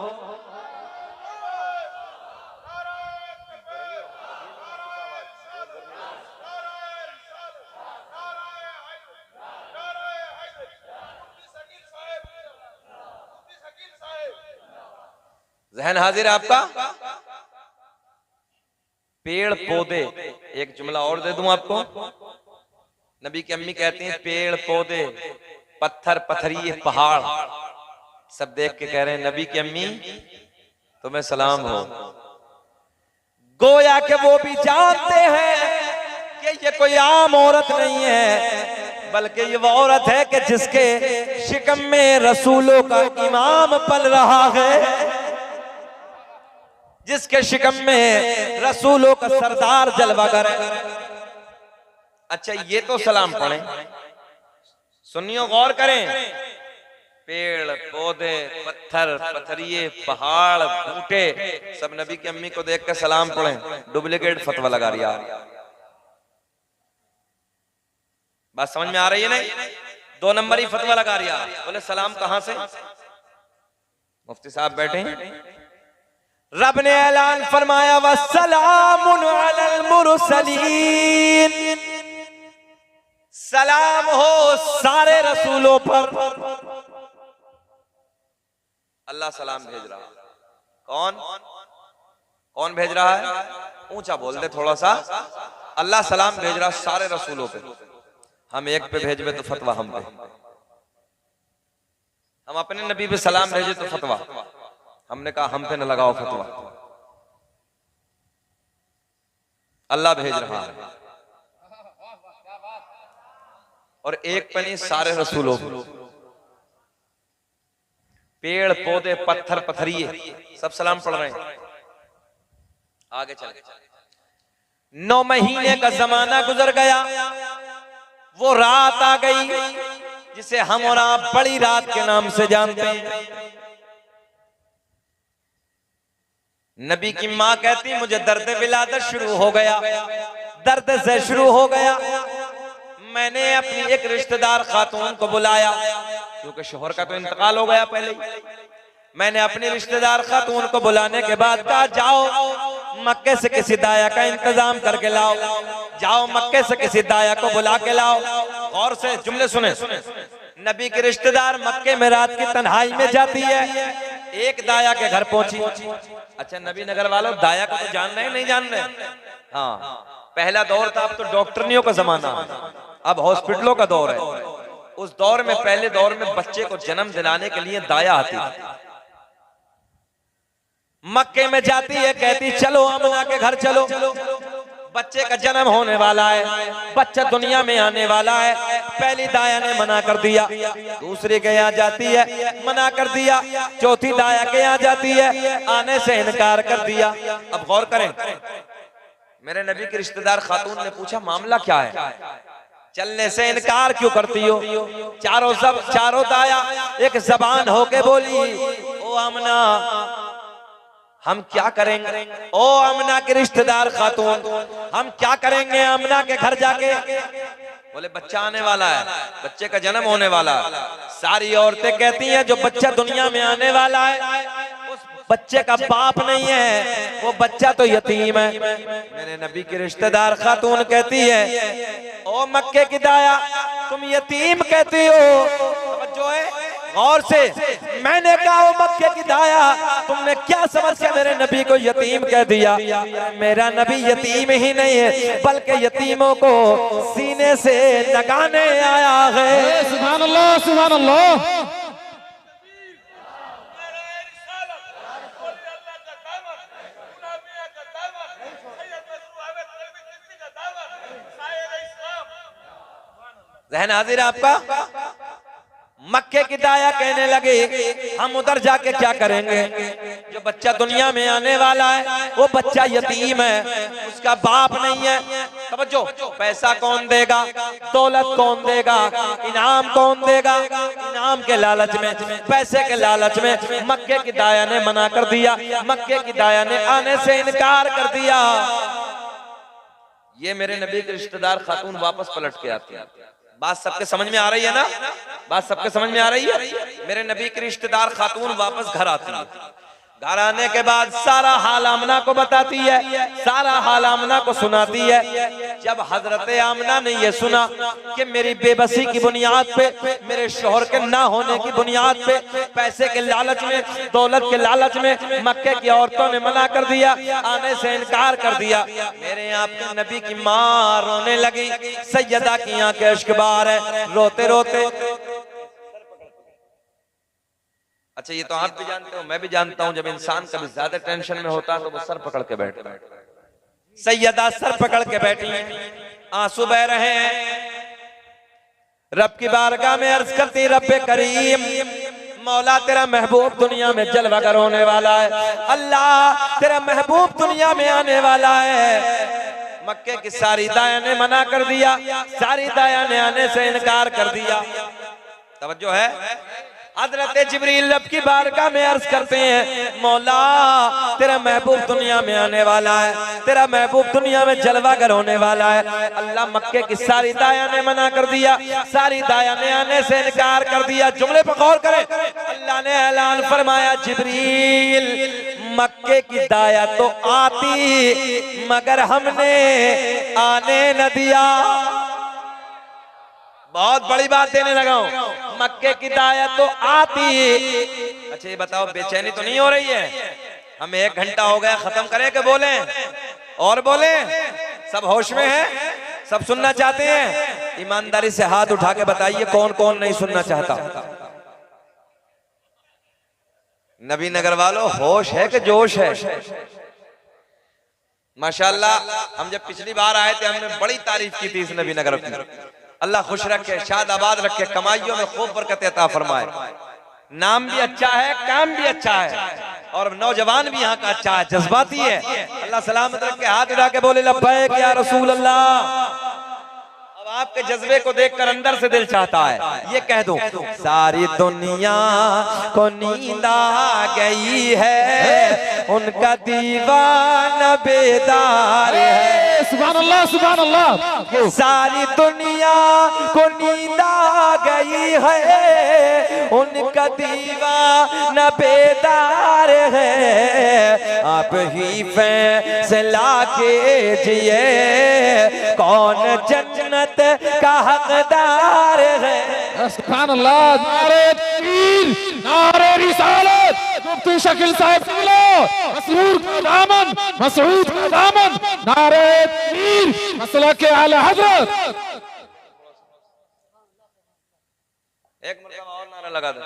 S1: जहन हाजिर है आपका? पेड़ पौधे, एक जुमला और दे दूं आपको, नबी की अम्मी कहती हैं पेड़ पौधे, पत्थर पत्थरिए पहाड़ सब देख के कह रहे हैं नबी की अम्मी तुम्हें सलाम हो। गोया के वो भी जानते हैं कि ये कोई आम औरत नहीं है, बल्कि ये वो औरत है कि जिसके शिकम में रसूलों का इमाम पल रहा है, जिसके शिकम में रसूलों का सरदार जलवागर है। अच्छा ये तो सलाम पढ़ें, सुनियो गौर करें, पेड़ पौधे पत्थर पत्थरिए पहाड़ बूटे सब नबी की अम्मी को देख कर सलाम पढ़ें, डुप्लीकेट फतवा लगा रही है। बात समझ में आ रही है? नहीं, 2 नंबरी फतवा लगा रही है। बोले सलाम कहां से? मुफ्ती साहब बैठे हैं, रब ने ऐलान फरमाया वस्सलामुन अलल मुरसलीन, सलाम हो सारे रसूलों पर। अल्लाह सलाम भेज रहा है। कौन कौन भेज रहा है? ऊंचा बोल दे थोड़ा सा। अल्लाह सलाम भेज रहा सारे रसूलों पे। हम एक पे भेजबे तो फतवा हम पे, हम अपने नबी पे सलाम भेजे तो फतवा। हमने कहा हम पे न लगाओ फतवा, अल्लाह भेज रहा है। और एक पे नहीं सारे रसूलों पे, पेड़ पौधे पत्थर पत्थरिए सब सलाम पढ़ रहे हैं। आगे चले, 9 महीने का जमाना गुजर गया, वो रात आ गई जिसे हम और आप बड़ी रात के नाम से जानते हैं। नबी की माँ कहती मुझे दर्द विलादत शुरू हो गया, दर्द से शुरू हो गया। मैंने अपनी एक रिश्तेदार खातून को बुलाया, क्योंकि शोहर का तो इंतकाल हो गया पहले ही। मैंने अपनी रिश्तेदार खातून को बुलाने के बाद कहा जाओ मक्के से किसी दाया का इंतजाम करके लाओ, जाओ मक्के से किसी दाया को बुला के लाओ। गौर से जुमले सुने, नबी के रिश्तेदार मक्के में रात की तन्हाई में जाती है, एक दाया के घर पहुंची। अच्छा नबी नगर वालों, दाया को तो जान रहे नहीं जान रहे? हाँ, पहला दौर था, अब तो डॉक्टरनियों का जमाना, अब हॉस्पिटलों का दौर है। उस दौर में, पहले दौर में बच्चे को जन्म दिलाने के लिए दाया आती थी। मक्के में जाती है, कहती चलो आमना के घर चलो, बच्चे का जन्म होने वाला है, बच्चा दुनिया में आने वाला है। पहली दाया ने मना कर दिया, दूसरी के यहाँ जाती है, मना कर दिया, चौथी दाया के यहाँ जाती है, आने से इनकार कर दिया। अब गौर करें, मेरे नबी की रिश्तेदार खातून ने पूछा मामला क्या है, चलने से इनकार क्यों करती हो? चारों दाया एक जबान होके बोली, ओ आमना हम क्या करेंगे, ओ आमना के रिश्तेदार खातून हम क्या करेंगे आमना के घर जाके? बोले बच्चा आने वाला है, बच्चे का जन्म होने वाला है। सारी औरतें कहती हैं जो बच्चा दुनिया में आने वाला है उस बच्चे का बाप नहीं है, वो बच्चा तो यतीम है। मेरे नबी की रिश्तेदार खातून कहती है, ओ मक्के की दाया तुम यतीम कहती हो? जो है गौर से, मैंने कहा ओ मक्के की दाया तुमने क्या समझ के मेरे नबी को यतीम कह दिया? मेरा नबी यतीम ही नहीं है बल्कि यतीमों को सीने से लगाने आया है।
S3: सुभान अल्लाह, सुभान अल्लाह।
S1: ज़हन हाजिर है आपका? मक्के की दाया कहने लगे हम उधर जाके क्या करेंगे, जो बच्चा दुनिया में आने वाला है वो बच्चा यतीम है, उसका बाप नहीं है। समझो, पैसा कौन देगा, दौलत कौन देगा, इनाम कौन देगा? इनाम के लालच में, पैसे के लालच में मक्के की दाया ने मना कर दिया, मक्के की दाया ने आने से इनकार कर दिया। ये मेरे नबी के रिश्तेदार खातून वापस पलट के आती है। बात सबके समझ में आ रही है ना? बात सबके समझ में आ रही है? मेरे नबी की रिश्तेदार खातून वापस घर आती है, घर आने के बाद सारा हाल आमना को बताती है, सारा हाल आमना को सुनाती है। जब हजरत आमना ने यह सुना कि मेरी बेबसी की बुनियाद पे, मेरे शोहर के ना होने की बुनियाद पे, पैसे के लालच में, दौलत के लालच में मक्के की औरतों ने मना कर दिया, आने से इनकार कर दिया, मेरे आपके नबी की मां रोने लगी। सैयदा की आंखें अश्कबार है, रोते रोते। अच्छा, ये तो आप भी जानते हो, मैं भी जानता हूं, जब इंसान कभी ज्यादा टेंशन में होता है तो वो सर पकड़ के बैठता है। सैयदा सर पकड़ के बैठी, आंसू बह रहे हैं, रब की बारगाह में अर्ज करती, रब्बे करीम मौला तेरा महबूब दुनिया में जलवागर होने वाला है, अल्लाह तेरा महबूब दुनिया में आने वाला है। मक्के की सारी दाया ने मना कर दिया, सारी दाया ने आने से इनकार कर दिया। तवज्जो है? हज़रत जिब्रील रब की बारगाह में अर्ज करते हैं, मौला तेरा महबूब दुनिया में आने वाला है, तेरा महबूब दुनिया में जलवागर होने वाला है। अल्लाह मक्के की सारी दाया ने मना कर दिया, सारी दाया ने आने से इनकार कर दिया। जुमले पर गौर करें, अल्लाह ने ऐलान फरमाया, जिब्रील मक्के की दाया तो आती मगर हमने आने न दिया। बहुत बड़ी बात देने लगा हूं, मक्के की दाया तो आती। अच्छा ये बताओ, बेचैनी तो नहीं हो रही है? हमें 1 घंटा हो गया, खत्म करें कि बोले और बोले? सब होश में है, सब सुनना चाहते हैं? ईमानदारी से हाथ उठा के बताइए कौन कौन नहीं सुनना चाहता। नबी नगर वालों, होश है कि जोश है? माशाल्लाह, हम जब पिछली बार आए थे हमने बड़ी तारीफ की थी इस नबी नगर की। अल्लाह खुश रखे, शाद आबाद रखे, कमाइयों में खूब बरकत अता फरमाए। नाम भी अच्छा है, काम भी अच्छा है, और नौजवान भी यहाँ का अच्छा है, जज्बाती है। अल्लाह सलामत रखे। हाथ उठा के बोले लब्बैक या रसूल अल्लाह। अब आपके जज्बे को देखकर अंदर से दिल चाहता है ये कह दूं, सारी दुनिया को नींद आ गई है, उनका दीवाना बेदार है।
S3: सुभान अल्लाह, सुभान अल्लाह।
S1: सारी दुनिया को नींद आ गई है, उनका दीवाना बेदार है। आप ही फैसला कीजिए कौन जन्नत का हकदार है।
S3: सुभान अल्लाह। नारे तकबीर, नारे रिसालत। मुफ्ती शकील साहब बोलो, मसरूर का दामन, मसऊद का दामन, नारे तकबीर, मसला के आला हजरत।
S1: एक मरतबा और नारा लगा दो।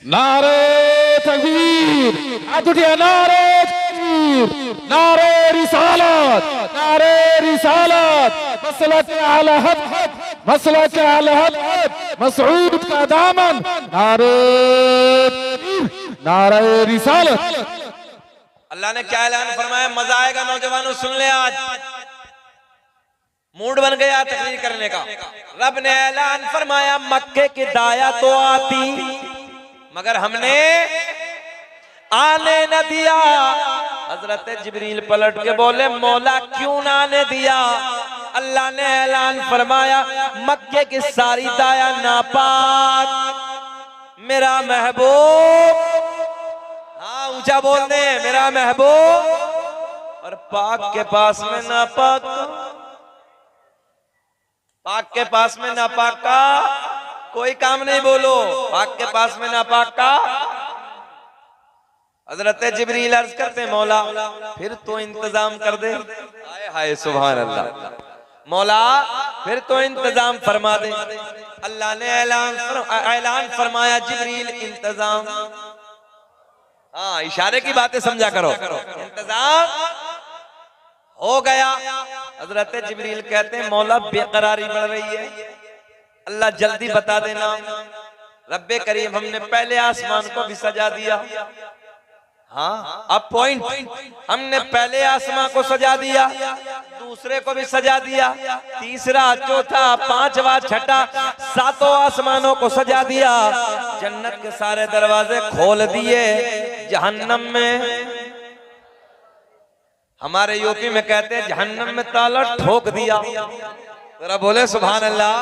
S3: नारे तकबीर, हाथ उठिए, नारे तकबीर, नारे रिसालत, नारे रिसालत, मसला के आला हजरत, मसलक अहले हदीस मसऊद का दामन, नारे तकबीर, नारे रिसालत।
S1: अल्लाह ने क्या ऐलान फरमाया, मजा आएगा नौजवानों, सुन ले। आज मूड बन गया तकरीर करने का। रब ने ऐलान फरमाया, मक्के की दाया तो आती मगर हमने आने न दिया। हजरत जिब्रील पलट के बोले, मौला क्यों ना आने दिया? अल्लाह ने ऐलान फरमाया, मक्के की सारी दाया नापाक, मेरा महबूब, हाँ ऊंचा बोल दे, मेरा महबूब, और पाक के पास में नापाक, पाक के पास में नापाक का कोई काम नहीं। बोलो, पाक के पास में नापाक का। हजरत जिब्रील अर्ज करते, मौला फिर तो इंतजाम कर दे। हाय हाय सुभान अल्लाह, मौला फिर तो इंतजाम फरमा दे। अल्लाह ने ऐलान फरमाया, जिब्रील इंतजाम, हाँ इशारे की बातें समझा करो, इंतजाम हो गया। हजरत जिब्रील कहते हैं, मौला बेकरारी बढ़ रही है, अल्लाह जल्दी बता देना। रब्बे करीम, हमने पहले आसमान को भी सजा दिया, हाँ अब पॉइंट, हमने पहले आसमान को सजा दिया, दूसरे को भी सजा दिया, तीसरा, चौथा, पांचवा, छठा, सातों आसमानों को सजा दिया। जन्नत के सारे दरवाजे खोल दिए। जहन्नम में, हमारे यूपी में कहते हैं जहन्नम में ताला ठोक दिया। जरा बोले सुभान अल्लाह,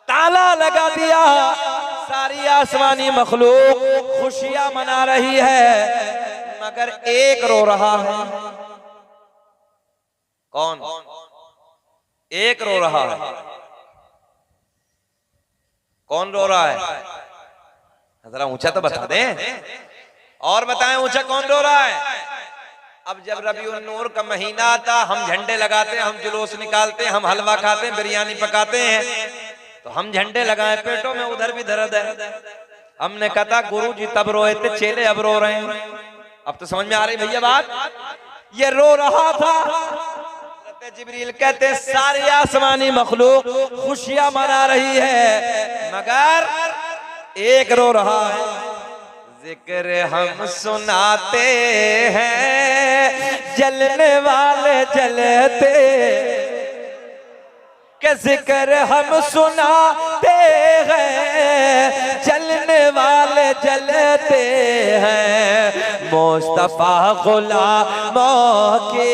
S1: ताला लगा दिया। सारी आसमानी मखलूक खुशियां मना रही है, मगर एक रो रहा है। कौन? एक रो रहा है। कौन रो रहा है? जरा ऊंचा तो बता दें, और बताएं ऊंचा कौन रो रहा है? अब जब रबीउन नूर का महीना आता, हम झंडे लगाते हैं, हम जुलूस निकालते हैं, हम हलवा खाते हैं, बिरयानी पकाते हैं, तो हम झंडे लगाए, पेटों में उधर भी दर्द है। हमने कहा गुरु जी तब रोए थे, चेले अब रो रहे हैं। अब तो समझ में आ रही भैया बात? ये रो रहा था। जिब्रील कहते हैं, सारी आसमानी मखलूक खुशियां मना रही है, मगर एक रो रहा है। जिक्र हम सुनाते हैं, जलने वाले जलते, के जिक्र हम सुनाते हैं, जलने वाले जलते हैं। मुस्तफा गुलामों के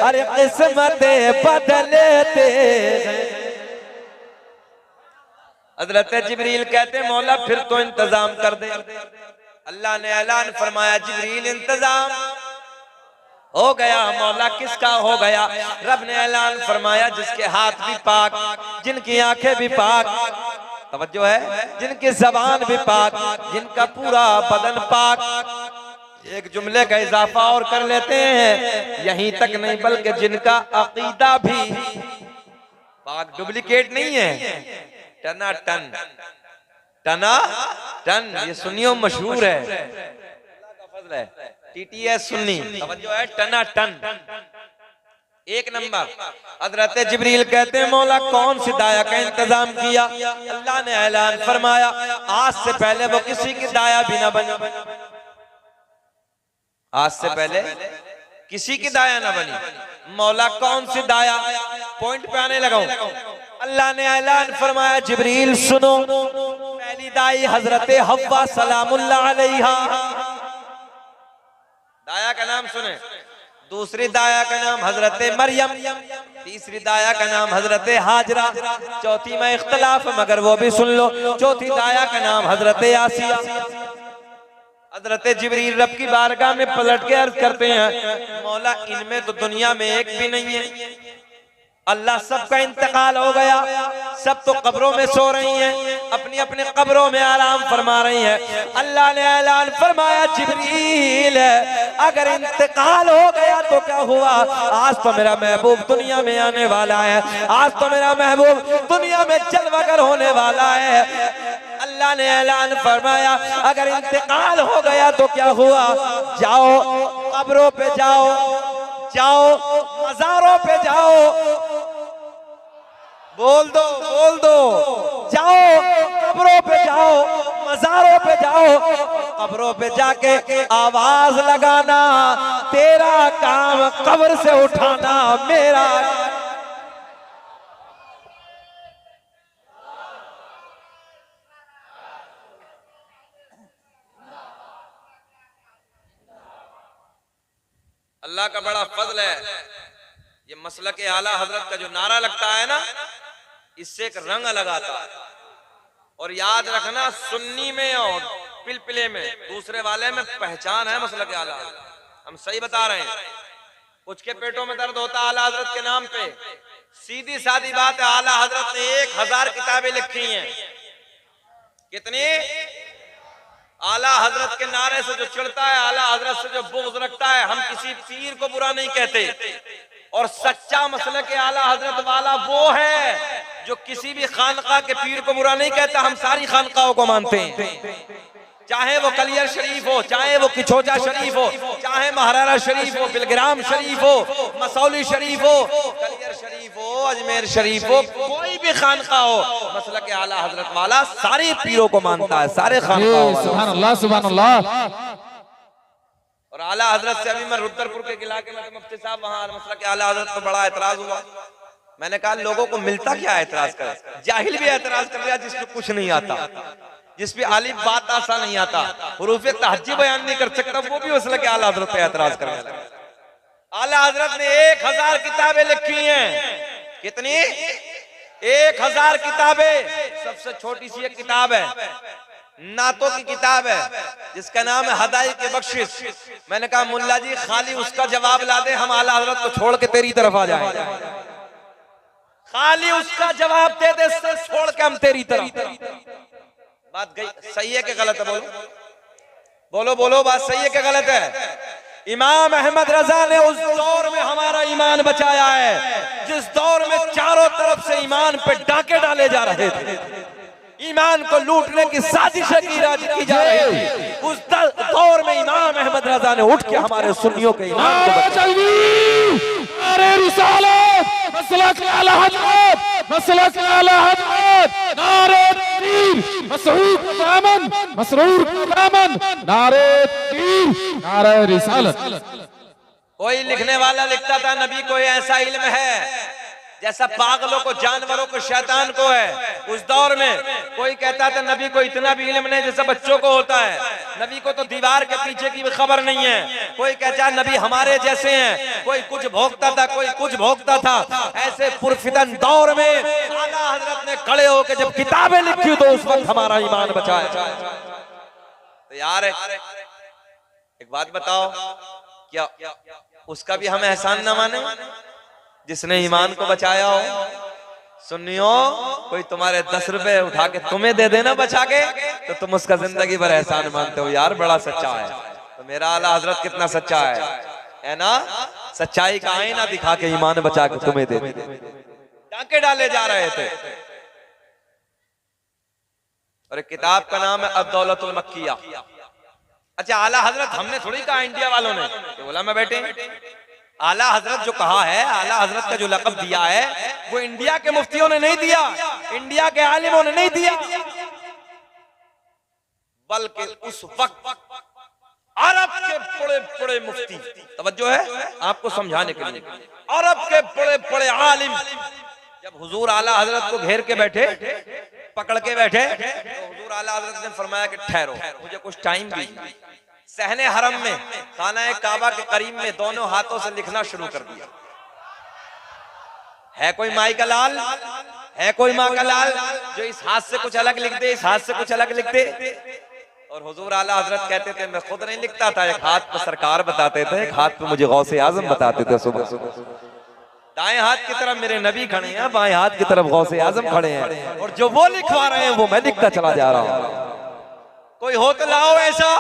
S1: अरे किस्मतें बदलते हैं। हज़रत जिब्रील कहते, मौला फिर तो इंतजाम कर दे। अल्लाह ने ऐलान फरमाया, जिब्रील इंतजाम हो गया। मौला किसका हो गया? रब ने ऐलान फरमाया, जिसके हाथ भी पाक, जिनकी आंखें भी पाक, तवज्जो है, जिनकी जबान भी पाक, जिनका पूरा बदन पाक। एक जुमले का इजाफा और कर लेते हैं, यहीं तक नहीं बल्कि जिनका अकीदा भी पाक, डुप्लीकेट नहीं है, टना टन, टना टन, ये सुन्नियों मशहूर है, टीटीएस सुन्नी, तवज्जो है, टना टन, एक नंबर। हज़रत जिब्रील कहते हैं, मौला कौन सी दाया का इंतजाम किया? अल्लाह ने ऐलान फरमाया, आज से पहले वो किसी की दाया भी ना बनी, आज से पहले किसी की दाया ना बनी। मौला कौन सी दाया? पॉइंट पे आने लगा हूं। अल्लाह ने ऐलान फरमाया, जिब्रील सुनो, पहली दाई हजरत हव्वा सलामुल्लाह अलैहा, दाया का नाम सुने। दूसरी दाया का नाम हजरत मरियम, तीसरी दाया का नाम हजरत हाजरा, चौथी में इख्तलाफ मगर वो भी सुन लो, चौथी दाया का नाम हजरत आसिया। हजरत जिब्रील रब की बारगाह में पलट के अर्ज करते हैं, मौला इनमें तो दुनिया में एक भी नहीं है। अल्लाह सबका इंतकाल हो गया, सब तो कब्रों में सो रही हैं, अपनी अपनी कब्रों में आराम फरमा रही हैं। अल्लाह ने ऐलान फरमाया, जिब्रील अगर इंतकाल हो गया तो क्या हुआ? आज तो मेरा महबूब दुनिया में आने वाला है, आज तो मेरा महबूब दुनिया में जलवागर होने वाला है। अल्लाह ने ऐलान फरमाया, अगर इंतकाल हो गया तो क्या हुआ? जाओ कब्रों पे जाओ, जाओ मज़ारों पे जाओ, बोल दो, जाओ कब्रों पे जाओ, मज़ारों पे जाओ, कब्रों पे जाके आवाज लगाना, तेरा काम कब्र से उठाना, मेरा। अल्लाह का बड़ा फजल है, ये मसलक आला हजरत का जो नारा लगता है ना, इससे एक रंग अलग आता है। और याद रखना, सुन्नी में और पिलपिले में, दूसरे वाले में पहचान है मसलक आला हजरत। हम सही बता रहे हैं। कुछ के पेटों में दर्द होता है आला हजरत के नाम पे, सीधी सादी बात है, आला हजरत ने 1000 किताबें लिखी हैं। कितनी? आला हजरत के नारे से जो चिढ़ता है, आला हजरत से जो बुग़्ज़ रखता है, हम किसी पीर को बुरा नहीं कहते। और सच्चा मसलक आला हजरत वाला वो है जो किसी भी खानका के पीर को बुरा नहीं कहता। हम सारी खानकाओं को मानते हैं, चाहे वो कलियर शरीफ हो, चाहे वो किछोजा शरीफ हो, चाहे महारारा शरीफ हो, बिलग्राम शरीफ हो, मसौली शरीफ हो, कलियर शरीफ हो, अजमेर शरीफ हो, कोई भी खानका हो, मसलक आला हजरत वाला सारे पीरों को मानता है, सारे खानकाओं वाला।
S3: सुभान अल्लाह, सुभान अल्लाह।
S1: और आला हजरत से अभी मैं रुद्रपुर के इलाके में, मुफ्ती साहब वहाँ मसलक आला हजरत पर बड़ा एतराज हुआ। मैंने कहा लोगों को मिलता क्या एतराज कर, जाहिल भी एतराज कर लिया जिसको कुछ नहीं आता, जिस पे आलिफ बात आसा नहीं आता, हुरूफ तहज्जी बयान नहीं कर सकता, वो भी मसलक आला हजरत पे एतराज करने लगा। आला हजरत ने 1000 किताबें लिखी हैं। कितनी? 1000 किताबें। सबसे छोटी सी एक किताब है, नातों की किताब है, जिसका नाम है हदाई के बख्शिश। मैंने कहा मुल्ला जी खाली उसका जवाब ला दे, हम आला हजरत को छोड़ के तेरी तरफ आ जाएंगे। खाली उसका जवाब दे दे, छोड़ के हम तेरी तरफ। बात गई सही है कि गलत है? बोलो बोलो, बात सही है कि गलत है? इमाम अहमद रजा ने उस दौर में हमारा ईमान बचाया है, जिस दौर में चारों तरफ से ईमान पे डाके डाले जा रहे थे, ईमान को लूटने की साजिशें की जा रही थी। उस दौर में इमाम अहमद रजा ने उठ के हमारे सुन्नियों के ईमान को
S3: नारे रिसालत, मसलक आला हजरत, मसलक आला हजरत, नारे तकबीर, मसऊद का दामन, मसरूर का दामन, नारे तकबीर, नारे रिसालत।
S1: कोई लिखने वाला लिखता था नबी को ऐसा इल्म है जैसा पागलों को, जानवरों को, शैतान को है। उस दौर में कोई कहता था नबी को इतना भी इल्म नहीं जैसा बच्चों को होता है, नबी को तो दीवार के पीछे की भी खबर नहीं है। कोई कहता नबी हमारे जैसे हैं, कोई कुछ भोगता था, कोई कुछ भोगता था। ऐसे पुरफितन दौर में आला हजरत ने खड़े होकर जब किताबें लिखी तो उस वक्त हमारा ईमान बचाया। तो यार एक बात बताओ, क्या उसका भी हम एहसान न माने जिसने ईमान को बचाया हो? सुन्नियों, कोई तुम्हारे 10 रुपए उठा के तुम्हें दे देना बचा के, तो तुम उसका जिंदगी भर एहसान मानते हो। यार बड़ा सच्चा है। तो मेरा आला हजरत कितना सच्चा है ना? सच्चाई का आईना दिखा के ईमान बचा के तुम्हें दे डाके डाले जा रहे थे। और एक किताब का नाम है अद-दौलतुल मक्किया। अच्छा, आला हजरत हमने थोड़ी कहा, इंडिया वालों ने बोला मैं बैठे। आला हजरत जो कहा है, आला हजरत का जो लक़ब दिया है, वो इंडिया के मुफ्तियों ने नहीं दिया, इंडिया के आलिमों ने नहीं दिया, बल्कि उस वक्त अरब के बड़े बड़े मुफ्ती, तवज्जो है आपको समझाने के लिए, अरब के बड़े बड़े आलिम जब हुजूर आला हजरत को घेर के बैठे, पकड़ के बैठे, तो हुजूर आला हजरत ने फरमाया कि ठहरो, मुझे कुछ टाइम दीजिए। सहने हरम में, खाना काबा के करीब में दोनों हाथों से लिखना शुरू कर दिया। है कोई माई का लाल, है कोई माँ का लाल जो इस हाथ से कुछ अलग लिख दे, इस हाथ से कुछ अलग लिख दे? और हुजूर आला हजरत कहते थे मैं खुद नहीं लिखता था, एक हाथ पे सरकार बताते थे, एक हाथ पे मुझे गौसे आजम बताते थे। सुबह सुबह दाएं हाथ की तरफ मेरे नबी खड़े हैं, बाएं हाथ की तरफ गौसे आजम खड़े हैं, और जो वो लिखवा रहे हैं वो मैं लिखता चला जा रहा हूँ। कोई हो तो लाओ ऐसा,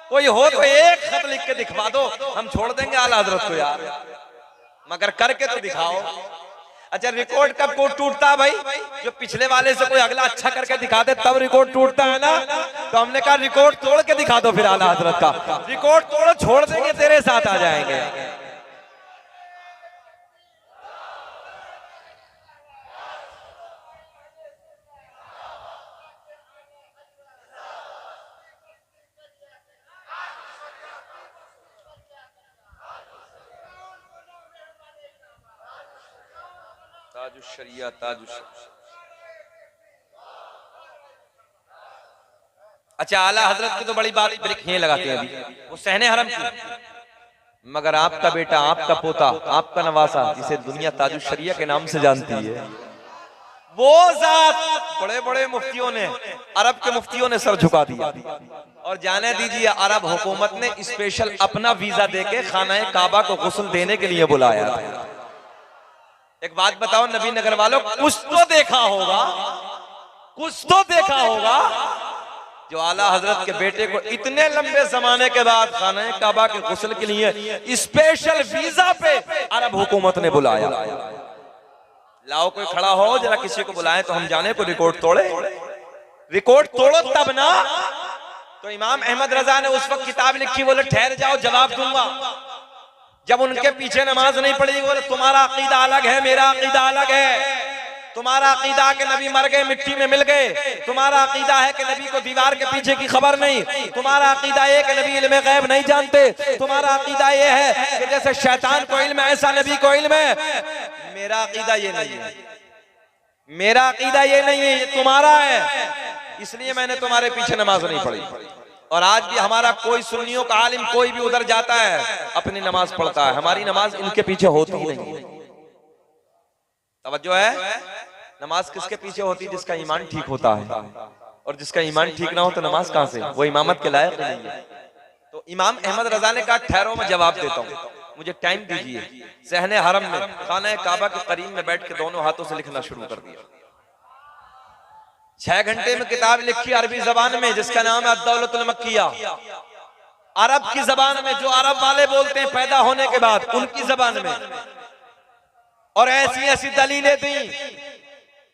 S1: कोई हो तो एक खत लिख के दिखवा दो, हम छोड़ देंगे आला हजरत को यार, मगर करके तो दिखाओ। अच्छा, रिकॉर्ड कब को टूटता है भाई? जो पिछले वाले से कोई अगला अच्छा करके दिखा दे तब रिकॉर्ड टूटता है ना। तो हमने कहा रिकॉर्ड तोड़ के दिखा दो फिर आला हजरत का। रिकॉर्ड तोड़ो, छोड़ देंगे, तेरे साथ आ जाएंगे। ताजुश्शरिया ताजुश्शरिया। अच्छा, आला हजरत की तो बड़ी बात खिए लगाते हैं अभी, वो सहने हरम की, मगर आपका बेटा, आपका पोता, आपका नवासा, जिसे दुनिया ताजुश्शरिया के नाम से जानती है, वो जात बड़े बड़े मुफ्तियों ने, अरब के मुफ्तियों ने सर झुका दिया। और जाने दीजिए, अरब हुकूमत ने स्पेशल अपना वीजा देके खाना काबा को गुस्ल देने के लिए बुलाया था। एक बात बताओ नबी नगर वालों, कुछ तो देखा होगा, कुछ तो देखा होगा जो आला हजरत के बेटे को इतने लंबे जमाने के बाद खाना काबा के गुस्ल के लिए स्पेशल वीजा पे अरब हुकूमत ने बुलाया। लाओ कोई खड़ा हो, जरा किसी को बुलाएं तो हम जाने को रिकॉर्ड तोड़े। रिकॉर्ड तोड़ो तब ना। तो इमाम अहमद रजा ने उस वक्त किताब लिखी, बोले ठहर जाओ जवाब दूंगा। जब उनके पीछे नमाज नहीं पड़ी, बोले तुम्हारा अकीदा अलग है, मेरा अकीदा अलग है। तुम्हारा अकीदा है कि नबी मर गए, मिट्टी में मिल गए। तुम्हारा अकीदा है कि नबी को दीवार के पीछे की खबर नहीं। तुम्हारा अकीदा ये कि नबी इल्म गैब नहीं जानते। तुम्हारा अकीदा ये है कि जैसे शैतान को इल्म है ऐसा नबी को इल्म है। मेरा अकीदा ये नहीं है, मेरा अकीदा ये नहीं है, ये तुम्हारा है। इसलिए मैंने तुम्हारे पीछे नमाज नहीं पढ़ी। और आज भी हमारा कोई सुन्नियों का आलिम कोई भी उधर जाता है, अपनी नमाज पढ़ता है, हमारी नमाज इनके पीछे होती ही नहीं। तवज्जो है, नमाज किसके पीछे होती है? जिसका ईमान ठीक होता है। और जिसका ईमान ठीक ना हो तो नमाज कहां से? वो इमामत के लायक नहीं है। तो इमाम अहमद रजा ने कहा ठहरो, मैं जवाब देता हूँ, मुझे टाइम दीजिए। सहने हरम में खाना काबा के करीब में बैठ के दोनों हाथों से लिखना शुरू कर दिया। 6 घंटे में किताब लिखी अरबी जबान में, जिसका नाम है अद-दौलतुल मक्किया। अरब की जबान में, जो अरब वाले बोलते हैं पैदा होने के बाद, उनकी जबान में। और ऐसी ऐसी दलीलें दी।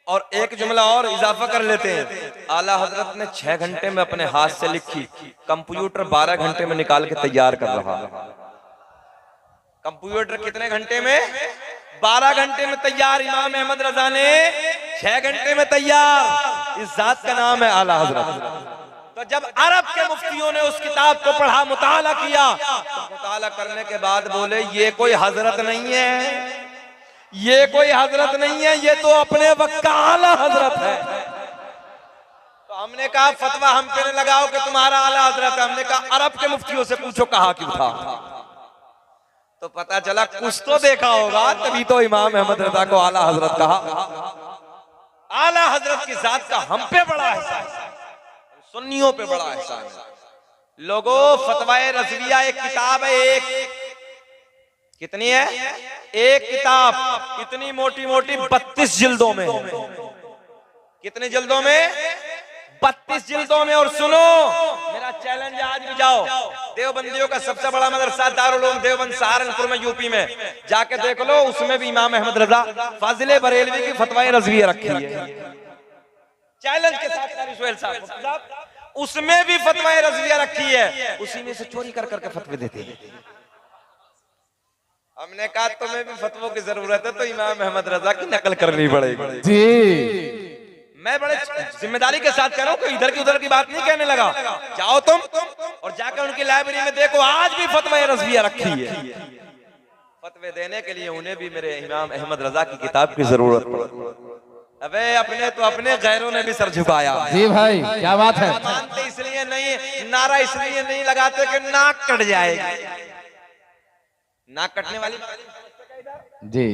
S1: और एक जुमला और इजाफा कर लेते हैं, आला हजरत ने 6 घंटे में अपने हाथ से लिखी, कंप्यूटर 12 घंटे में निकाल के तैयार कर रहा। कंप्यूटर कितने घंटे में? 12 घंटे में तैयार। इमाम अहमद रजा ने 6 घंटे में तैयार। इस जात का नाम है आला हजरत। तो जब अरब के मुफ्तियों ने उस किताब को पढ़ा, मुताला किया, तो मुताला करने के बाद बोले ये कोई हजरत नहीं है, ये कोई हजरत नहीं है, ये तो अपने वक्त का आला हजरत है। तो हमने कहा फतवा हम पे न लगाओ कि तुम्हारा आला हजरत है। हमने कहा अरब के मुफ्तियों से पूछो कहा क्यों था। तो पता चला कुछ तो देखा होगा, तभी तो इमाम अहमद रजा को आला हजरत कहा। आला हजरत की जात का हम पे बड़ा एहसान है, सुन्नियों पे बड़ा एहसान है। लोगों, फतवाए रज़विया एक किताब है, एक कितनी है? एक किताब इतनी मोटी मोटी 32 जिल्दों में। कितनी जिल्दों में? 32 जिल्दों में। और सुनो, मेरा चैलेंज आज भी जाओ, देवबंदियों का सबसे बड़ा मदरसा दारुल उलूम देवबंद सहारनपुर में यूपी में, जाके देख लो, उसमें भी इमाम अहमद रजा फाजिले बरेलवी की फतवाए रज़विया रखी है। चैलेंज के साथ कारी सुहेल साहब, उसमें भी फतवाए रज़विया रखी है। उसी में से चोरी कर करके फतवे देते हैं। हमने कहा तुम्हें भी फतवों की जरूरत है तो इमाम अहमद रजा की नकल करनी पड़ेगी जी। मैं बड़े जिम्मेदारी के साथ कह रहा हूँ, कोई इधर की उधर की बात नहीं कहने लगा। जाओ तुम और जाकर उनकी लाइब्रेरी में देखो, आज भी फतवा रज़विया रखी है। फतवे देने के लिए उन्हें भी मेरे इमाम अहमद रजा की किताब की जरूरत पड़ती। अबे अपने तो अपने, गैरों ने भी सर झुकाया। जी भाई क्या बात है। मानते इसलिए नहीं, नारा इसलिए नहीं लगाते कि नाक कट जाएगी। नाक कटने वाली जी,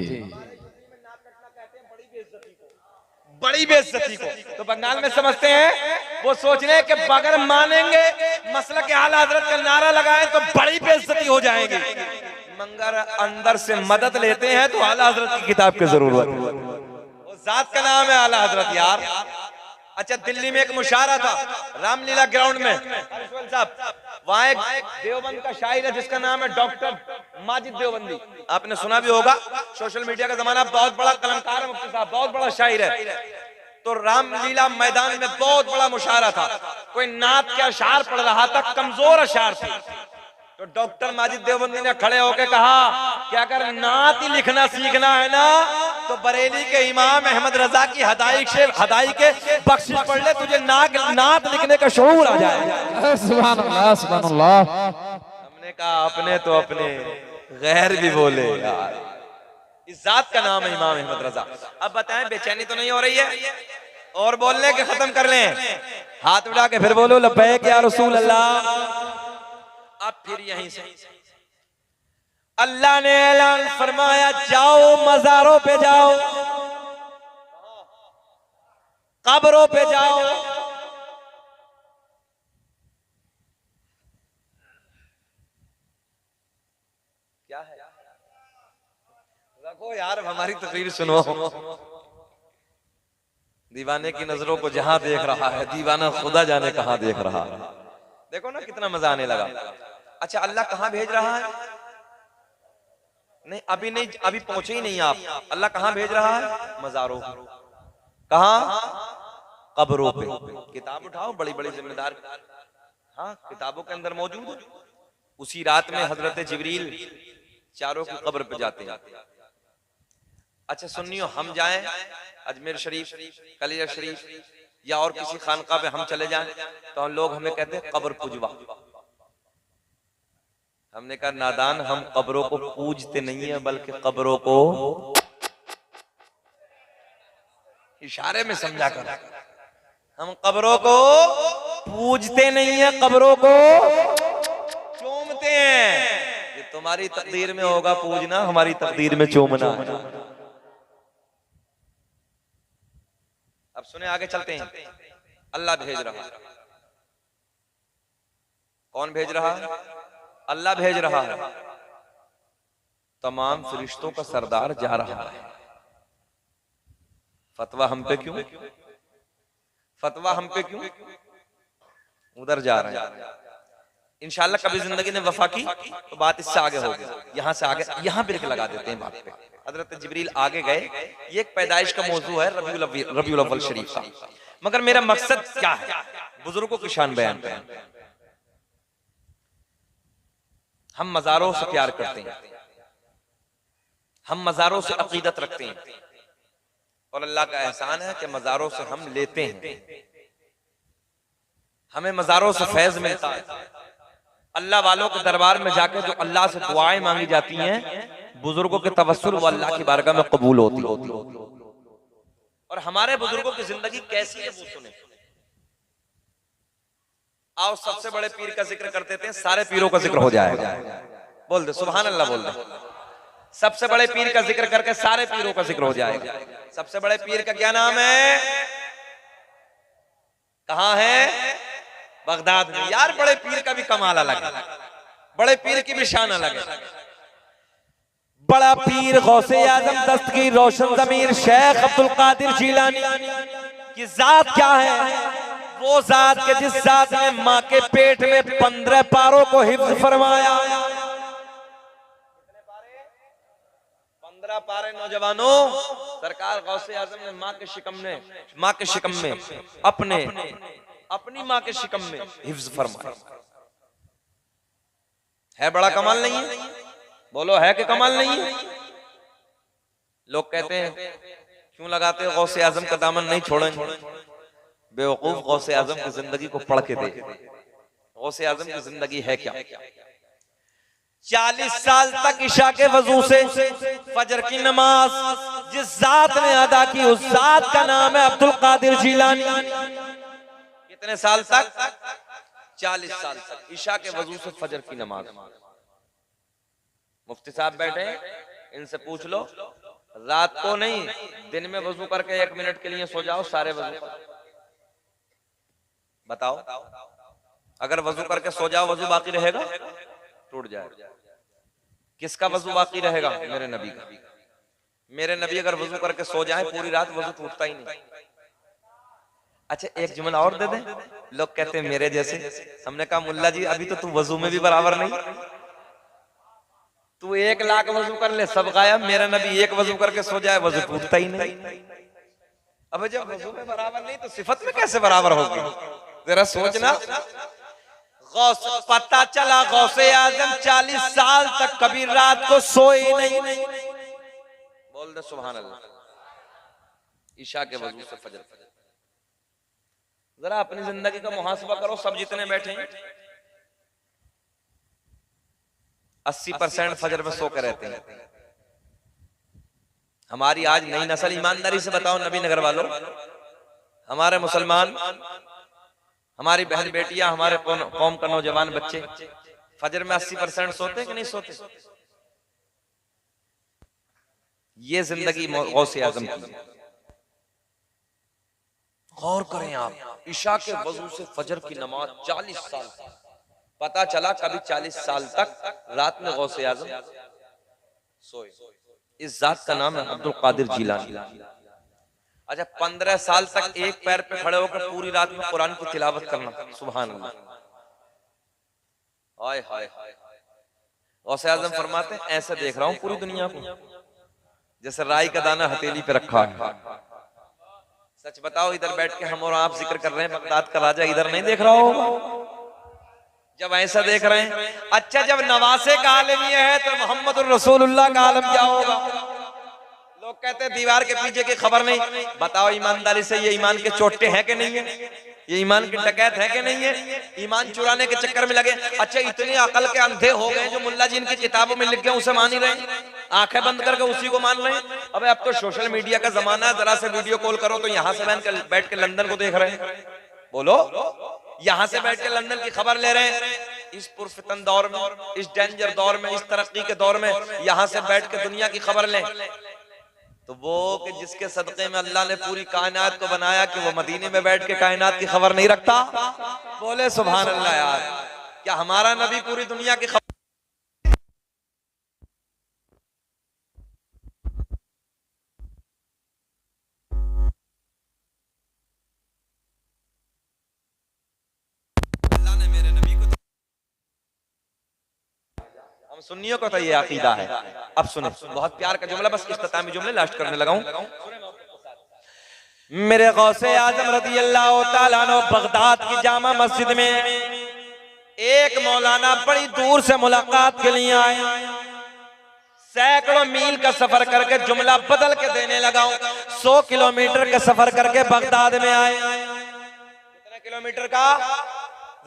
S1: बड़ी बेइज्जती को तो बंगाल में समझते हैं। वो सोच रहे हैं कि अगर मानेंगे मसला के आला हजरत का नारा लगाए तो बड़ी बेइज्जती हो जाएगी, मगर अंदर से मदद लेते हैं तो आला हजरत की किताब की जरूरत है। वो जात का नाम है आला हजरत यार। अच्छा, दिल्ली में एक मुशायरा था रामलीला ग्राउंड में साहब, वहाँ एक देवबंद का शायर है जिसका नाम है डॉक्टर माजिद देवबंदी। आपने सुना भी होगा, सोशल मीडिया का जमाना, बहुत बड़ा कलमकार है मुफ्ती साहब, बहुत बड़ा शायर है। तो रामलीला मैदान में बहुत बड़ा मुशायरा था, कोई नात के अशार पढ़ रहा था, कमजोर अशार थे। तो डॉक्टर माजिद देवबंदी ने खड़े होकर कहा कि अगर नात ही लिखना सीखना है ना तो बरेली के इमाम अहमद रजा की हदाई के बख्शिश पढ़ ले, तुझे नात लिखने का शऊर आ जाएगा। सुभान अल्लाह, सुभान अल्लाह। हमने कहा अपने तो अपने, गैर भी बोले यार। इस जात का नाम है इमाम अहमद रजा। अब बताएं बेचैनी तो नहीं हो रही है? और बोलने के खत्म कर लें, हाथ उठा के फिर बोलो लब्बैक या रसूल अल्लाह। अब फिर यहीं से अल्लाह ने ऐलान फरमाया, जाओ मज़ारों पे जाओ, कब्रों पे जाओ। क्या है? रखो यार, हमारी तकरीर सुनो। दीवाने की नजरों को जहां देख रहा है, दीवाना खुदा जाने कहां देख रहा है। देखो ना कितना मजा आने लगा। अच्छा, अल्लाह कहां भेज रहा है? नहीं, अभी पहुंचे ही नहीं आप। अल्लाह कहां भेज रहा है? मज़ारों। कहां? कब्रों पे। किताब उठाओ, बड़ी बड़ी जिम्मेदार, हाँ किताबों के अंदर मौजूद है। उसी रात में हजरत जिब्रील चारों की कब्र पे जाते हैं। अच्छा सुनियो, हम जाएं अजमेर शरीफ, कलिया शरीफ या और किसी खानका पे हम चले जाएं तो लोग हमें कहते हैं कब्र पुजवा। हमने कहा नादान, हम कब्रों को पूजते नहीं है बल्कि कब्रों को इशारे में समझा कर, हम कब्रों को पूजते नहीं है, कब्रों को चूमते हैं। ये तुम्हारी तकदीर में होगा पूजना, हमारी तकदीर में चूमना है। अब सुने, आगे चलते हैं। अल्लाह भेज रहा है। कौन भेज रहा है? अल्लाह भेज रहा है। तमाम फरिश्तों का सरदार जा रहा है। फतवा हम पे क्यों? फतवा हम पे क्यों? उधर जा रहे हैं। इंशाल्लाह कभी जिंदगी ने वफा की तो बात इससे आगे होगी। यहां से आगे, यहां ब्रेक लगा देते हैं बात पे। हजरत जिब्रील आगे गए। ये एक पैदाइश का मौजू है रबीउल अव्वल शरीफ का, मगर मेरा मकसद क्या है? बुजुर्गों की शान बयान करें। हम मज़ारों से प्यार करते हैं, हम मज़ारों से अकीदत रखते हैं, और अल्लाह का एहसान है कि मज़ारों से हम लेते हैं। हमें मज़ारों से फैज मिलता है। अल्लाह वालों के दरबार में जाकर जो अल्लाह से दुआएं मांगी जाती हैं, बुजुर्गों के तवस्सुल वो अल्लाह की बारगाह में कबूल होती है। और हमारे बुजुर्गों की जिंदगी कैसी है वो सुने। आओ सबसे बड़े पीर का जिक्र करते थे, सारे पीरों का जिक्र हो जाएगा। बोल दे सुभान अल्लाह, बोल दे। सबसे बड़े पीर का जिक्र करके सारे पीरों का जिक्र हो जाएगा। सबसे बड़े पीर का क्या नाम है? कहां है? बगदाद में। यार बड़े पीर का भी कमाल अलग है, बड़े पीर की भी शान अलग है। बड़ा पीर गौसे आजम दस्तगीर रोशन ज़मीर शेख अब्दुल कादिर जीलानी की जात क्या है? वो जात के जिस जात ने माँ के पेट में 15 पारों को हिफ्ज फरमाया। 15 पारे नौजवानों, सरकार गौसे आजम ने माँ के शिकम में अपनी माँ के शिकम में हिफ्ज फरमाया। है बड़ा कमाल नहीं है? बोलो है कि कमाल नहीं है? लोग कहते हैं क्यों लगाते हो गौसे आजम का दामन नहीं छोड़ेंगे। बेवकूफ, गौसे आजम की जिंदगी को पढ़ के देख। गौसे आजम की जिंदगी है क्या? 40 साल तक इशा के वजू से फजर की नमाज जिस जात ने अदा की, उस जात का नाम है अब्दुल कादिर जीलानी। कितने साल तक? 40 साल तक इशा के वजू से फजर की नमाज। मुफ्ती साहब बैठे, इनसे पूछ लो, रात को नहीं दिन में वजू करके 1 मिनट के लिए सो जाओ, सारे वजू बताओ। अगर वजू करके सो जाओ, वजू बाकी रहेगा? टूट जाएगा। किसका वजू बाकी रहेगा? मेरे नबी का। मेरे नबी अगर वजू करके सो जाए पूरी रात वजू टूटता ही नहीं। अच्छा एक जुमला और दे दें। लोग कहते हैं मेरे जैसे। हमने कहा मुल्ला जी अभी तो तू वजू में भी बराबर नहीं। तू 1 लाख वजू कर ले सब गायब, मेरा नबी 1 वजू करके सो जाए वजू टूटता ही नहीं। अब जब वजू में बराबर नहीं तो सिफत में कैसे बराबर होगी? जरा सोचना। गौस, पता चला गौसे आजम 40 साल तक कभी रात को सोए नहीं। बोल दे सुभान अल्लाह। ईशा के वजू से फजर। जरा अपनी जिंदगी का मुहासबा करो। सब जितने बैठे 80% फजर में सो के रहते हैं। हमारी आज नई नस्ल, ईमानदारी से बताओ नबी नगर वालों, हमारे मुसलमान, हमारी बहन बेटियां, हमारे कौम का नौजवान बच्चे फजर में 80% सोते कि नहीं सोते? ये जिंदगी गौसे आजम की। गौर करें आप, इशा के वजू से फजर की नमाज 40 साल, पता चला कभी 40 साल तक रात में गौसे आजम सोए। इस जात का नाम है अब्दुल कादिर जीलानी। अच्छा, 15 साल तक एक पैर पे खड़े होकर पूरी रात में कुरान की तिलावत करना, सुभान अल्लाह। हाय हाय हाय, गौसे आजम फरमाते हैं ऐसे देख रहा हूं पूरी दुनिया को जैसे राई का दाना हथेली पे रखा है। सच बताओ, इधर बैठ के हम और आप जिक्र कर रहे हैं, बगदाद का राजा इधर नहीं देख रहा होगा जब ऐसा देख रहे हैं? अच्छा, जब नवासे का आलम ये है तो मोहम्मद रसूलुल्लाह का आलम क्या होगा? लोग कहते हैं दीवार के पीछे की खबर नहीं। बताओ ईमानदारी से, ये ईमान के चोटे हैं कि नहीं है? ये ईमान के डकैत है कि नहीं है? ईमान चुराने के चक्कर में लगे। अच्छा, इतनी अकल के अंधे हो गए जो मुल्ला जी इनकी किताबों में लिख गए उसे मान ही रहे, आंखें बंद करके उसी को मान रहे हैं। अबे अब तो सोशल मीडिया का जमाना है, जरा से वीडियो कॉल करो तो यहाँ से बैठ के लंदन को देख रहे हैं। बोलो, यहाँ से बैठ के लंदन की खबर ले रहे हैं। इस पुरफितन दौर में, इस डेंजर दौर में, इस तरक्की के दौर में यहाँ से बैठ के दुनिया की खबर लें तो वो कि जिसके सदक़े में अल्लाह ने पूरी कायनात को बनाया कि वो मदीने में बैठ के कायनात की खबर नहीं रखता? बोले सुभान अल्लाह। यार, क्या हमारा नबी पूरी दुनिया की खबर? अल्लाह ने मेरे नबी को, हम सुन्नियों का तो ये अकीदा है। अब सुने, बहुत प्यार का जुमला, बस इख्तितामी जुमले लास्ट करने लगा हूं। मेरे गौसे आजम रज़ी अल्लाह तआला अन्हु बगदाद की जामा मस्जिद में एक मौलाना बड़ी दूर से मुलाकात के लिए आए। सैकड़ों मील का सफर करके, जुमला बदल के देने लगा हूं, 100 किलोमीटर का सफर करके बगदाद में आए। कितने किलोमीटर का?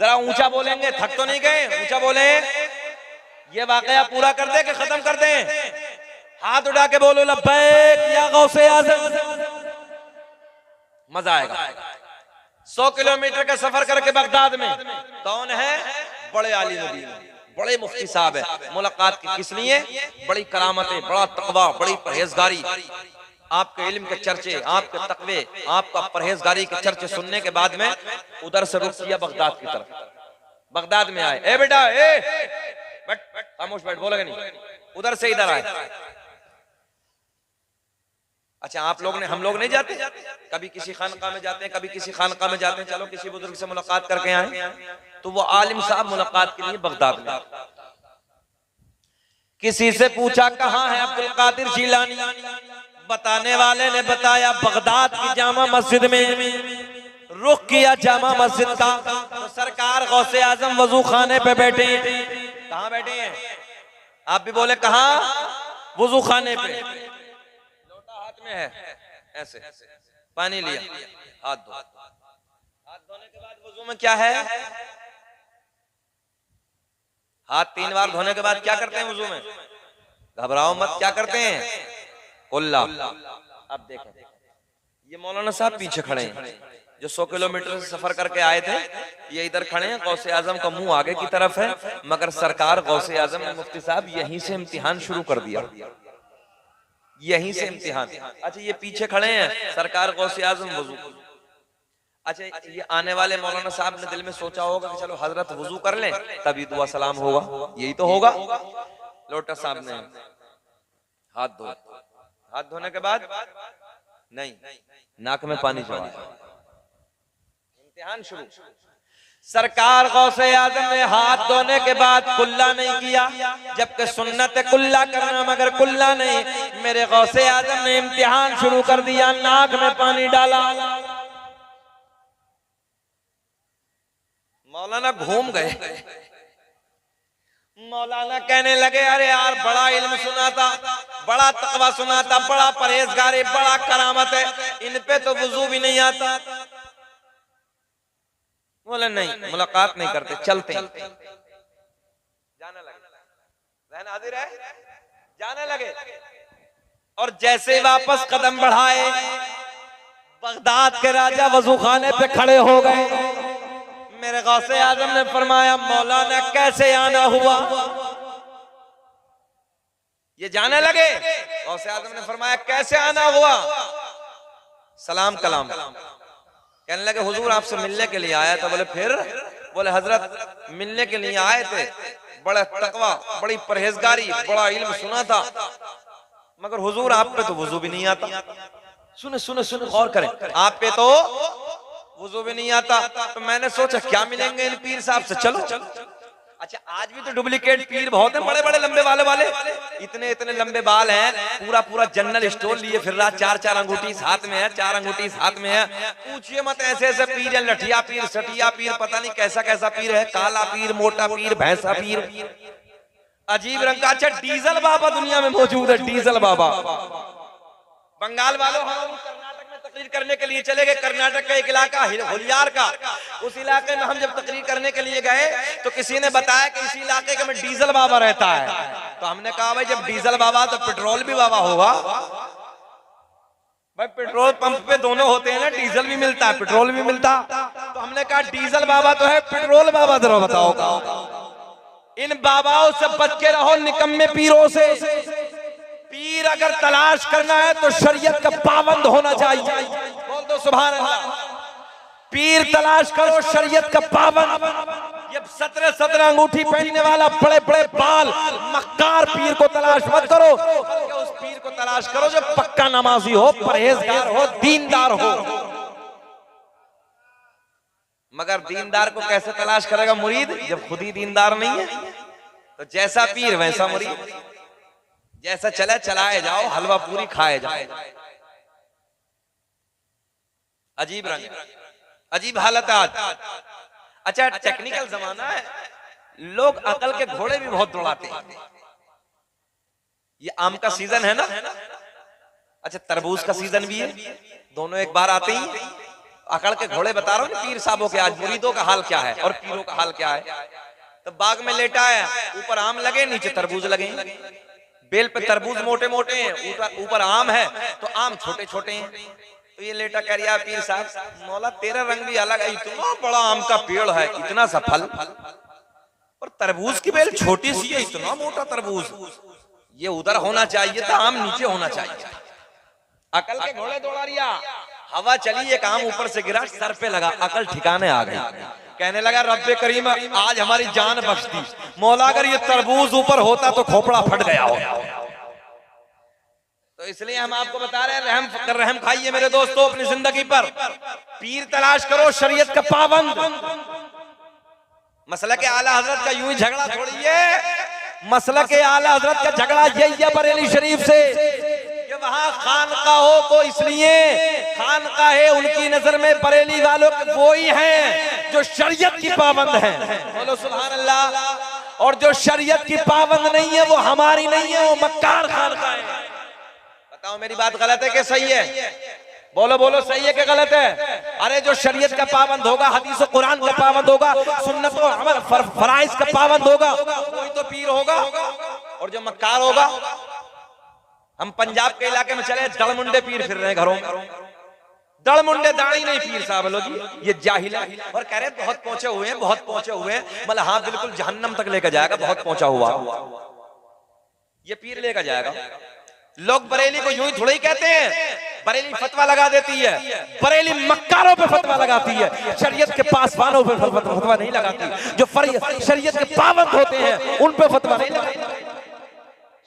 S1: जरा ऊंचा बोलेंगे, थक तो नहीं गए? ऊंचा बोले। ये वाकया पूरा कर दे कि खत्म कर दे? हाथ उठा के बोलो लब्बैक या गौसे आज़म, मजा आएगा। 100 किलोमीटर का सफर करके बगदाद में कौन है? बड़े आली नबी, बड़े मुफ्ती साहब है। मुलाकात की किस लिए? बड़ी करामतें, बड़ा तकवा, बड़ी परहेजगारी, आपके इल्म के चर्चे, आपके तकवे, आपका परहेजगारी के चर्चे सुनने के बाद में उधर से रुख किया बगदाद की तरफ। बगदाद में आए। ए बेटा, खामोश बैठ, बोलेगा नहीं। उधर से इधर आए। अच्छा, आप लोग ने, हम लोग नहीं जाते? कभी किसी खानका में जाते हैं, कभी किसी खानका में जाते हैं। चलो किसी बुजुर्ग से मुलाकात करके आए, तो वो आलिम साहब मुलाकात के लिए बगदाद में। किसी से पूछा कहाँ है अब्दुल कादिर जीलानी? बताने वाले ने बताया बगदाद की जामा मस्जिद में। रुख किया जामा मस्जिद का तो सरकार गौसे आजम वजू खाने पे बैठे। कहाँ बैठे हैं? आप भी बोले कहाँ? वजू खाने पे। लोटा हाथ में है, ऐसे पानी लिया, हाथ धो। हाथ धोने के बाद वजू में क्या है? हाथ 3 बार धोने के बाद क्या करते हैं वजू में? घबराओ मत, क्या करते हैं? कुल्ला। अब देखें, ये मौलाना साहब पीछे खड़े हैं जो 100 किलोमीटर से सफर करके आए थे। ये इधर खड़े हैं, गौसे आजम का मुंह आगे की तरफ है, मगर सरकार गौसे आजम मुफ्ती साहब यहीं से इम्तिहान शुरू कर दिया, यहीं से इम्तिहान। अच्छा, ये पीछे खड़े हैं, सरकार गौसे आजम वजू। अच्छा, ये आने वाले मौलाना साहब ने दिल में सोचा होगा कि चलो हजरत वजू कर लें तभी दुआ सलाम होगा, यही तो होगा। लोटा साहब ने हाथ धो, हाथ धोने के बाद नहीं, नाक में पानी चढ़ाया, इम्तिहान शुरू। सरकार गौसे आजम ने हाथ धोने के बाद कुल्ला नहीं किया, जबकि सुन्नत है कुल्ला करना, मगर कुल्ला नहीं। मेरे गौसे आजम ने इम्तिहान शुरू कर दिया, नाक में पानी डाला। मौलाना घूम गए। मौलाना कहने लगे अरे यार, बड़ा इल्म सुना था, बड़ा तकवा सुना था, बड़ा परहेजगार है, बड़ा करामत है, इन पे तो वुजू भी नहीं आता। बोले नहीं, मुलाकात नहीं करते, चलते जाने लगे। रहन हाजिर है, जाने लगे। और जैसे वापस कदम बढ़ाए, बगदाद के राजा वजू खाने पे खड़े हो गए। मेरे गौसे आजम ने फरमाया, मौलाना कैसे आना हुआ? ये जाने लगे। गौसे आजम ने फरमाया, कैसे आना हुआ? सलाम कलाम। कहने लगे, हुजूर आपसे मिलने के लिए आया था। बोले फिर? बोले हजरत मिलने के लिए आए थे, बड़ा तकवा, बड़ी परहेजगारी, बड़ा इल्म सुना था, मगर हुजूर आप पे तो वुजू भी नहीं आता। सुने सुने सुने, गौर करें, आप पे तो वुजू भी नहीं आता। तो मैंने सोचा क्या मिलेंगे इन पीर साहब से, चलो। अच्छा, आज भी तो डुप्लीकेट पीर बहुत हैं, बड़े बड़े लंबे वाले इतने इतने लंबे बाल हैं, पूरा पूरा जनरल स्टोर लिए फिर रहा, 4 अंगूठी हाथ में है, 4 अंगूठी हाथ में है। पूछिए मत, ऐसे ऐसे पीर है, लठिया पीर, सटिया पीर, पता नहीं कैसा कैसा पीर है, काला पीर, मोटा पीर, भैंसा पीर, अजीब रंग का। अच्छा, डीजल बाबा दुनिया में मौजूद है, डीजल बाबा। बंगाल वालों, हम कर्नाटक में तकरीर करने के लिए चले गए। कर्नाटक का एक इलाका होलियार का, उस इलाके में हम जब तकरीर करने के लिए गए तो किसी ने बताया कि इसी इलाके में डीजल बाबा रहता है। तो हमने कहा, भाई जब डीजल बाबा तो पेट्रोल भी बाबा होगा। भाई पेट्रोल पंप पे दोनों होते हैं ना, डीजल भी मिलता है, पेट्रोल भी मिलता। तो हमने कहा, डीजल बाबा तो है, पेट्रोल बाबा जरा बताओ। इन बाबाओं से बच के रहो, निकम्मे पीरों से। पीर अगर तलाश करना है तो शरीयत का पाबंद होना चाहिए। बोल दो सुभान अल्लाह। पीर तलाश करो शरीयत का पाबंद। ये 17 अंगूठी पहनने वाला, बड़े बड़े बाल, मक्कार पीर को तलाश मत करो, बल्कि उस पीर को तलाश करो जो पक्का नमाजी हो, परहेजगार हो, दीनदार हो। मगर दीनदार को कैसे तलाश करेगा मुरीद, जब खुद ही दीनदार नहीं है? तो जैसा पीर वैसा मुरीद, जैसा चले चलाए जाओ, हलवा पूरी खाए जाओ। अजीब रंग, अजीब हालत आज। अच्छा, टेक्निकल जमाना है, लोग अकल के घोड़े भी बहुत दौड़ाते हैं। ये आम का सीजन है ना, अच्छा तरबूज का सीजन भी है, दोनों एक बार आते ही। अकड़ के घोड़े बता रहा हूँ पीर साहबों के, आज मुरीदों का हाल क्या है और पीरों का हाल क्या है। तो बाग में लेटा है, ऊपर आम लगे, नीचे तरबूज लगे। बेल पे तरबूज मोटे मोटे हैं, ऊपर आम है तो आम छोटे छोटे हैं। तो ये लेटा कह रहा, पीर साहब मौला तेरा रंग भी अलग है, इतना बड़ा आम का पेड़ है, इतना सा फल, और तरबूज की बेल छोटी सी है, इतना मोटा तरबूज, ये उधर होना चाहिए था, आम नीचे होना चाहिए। अकल के घोड़े दौड़ा रिया, हवा चली, एक आम ऊपर से गिरा, सर पे लगा, अकल ठिकाने आ गई। कहने लगा, रब्बे करीम आज हमारी जान बख्श दी, मौला अगर ये तरबूज ऊपर होता तो खोपड़ा फट गया होता। तो इसलिए हम आपको बता रहे हैं, रहम खाइए मेरे दोस्तों अपनी जिंदगी पर। पीर तलाश करो शरीयत का पाबंद। मसला के आला हजरत का यूं ही झगड़ा छोड़िए, मसला के आला हजरत का झगड़ा यही है बरेली शरीफ से कि वहां खानकाहों को, इसलिए खानकाहे उनकी नजर में बरेली वालों वो ही हैं जो शरीयत की पाबंद हैं। बोलो सुभान अल्लाह। और जो शरीयत की पाबंद नहीं है वो हमारी नहीं है, वो मक्कार खानकाहे। बताओ मेरी बात गलत है कि सही है? बोलो बोलो, सही है कि गलत है? अरे जो शरीयत का पाबंद होगा, हदीस और कुरान का पाबंद होगा, सुन्नत और अमल फराइज का पाबंद होगा, वही तो पीर होगा। और जो मक्कार होगा, हम पंजाब के इलाके में चले, दड़मुंडे पीर फिर रहे हैं घरों में, दड़मुंडे, दाढ़ी नहीं पीर साहब लोग, ये जाहिल है। और कह रहे बहुत पहुंचे हुए हैं, बहुत पहुंचे हुए हैं, मतलब हाँ बिल्कुल जहन्नम तक लेकर जाएगा, बहुत पहुंचा हुआ ये पीर लेकर जाएगा। लोग बरेली को यूं ही थोड़ा ही कहते हैं, बरेली फतवा लगा देती है, बरेली मक्कारों पे फतवा लगाती है, शरीयत के पासवानों पे फतवा नहीं लगाती। जो शरीयत के पाबंद होते हैं उन पे फतवा नहीं लगाती।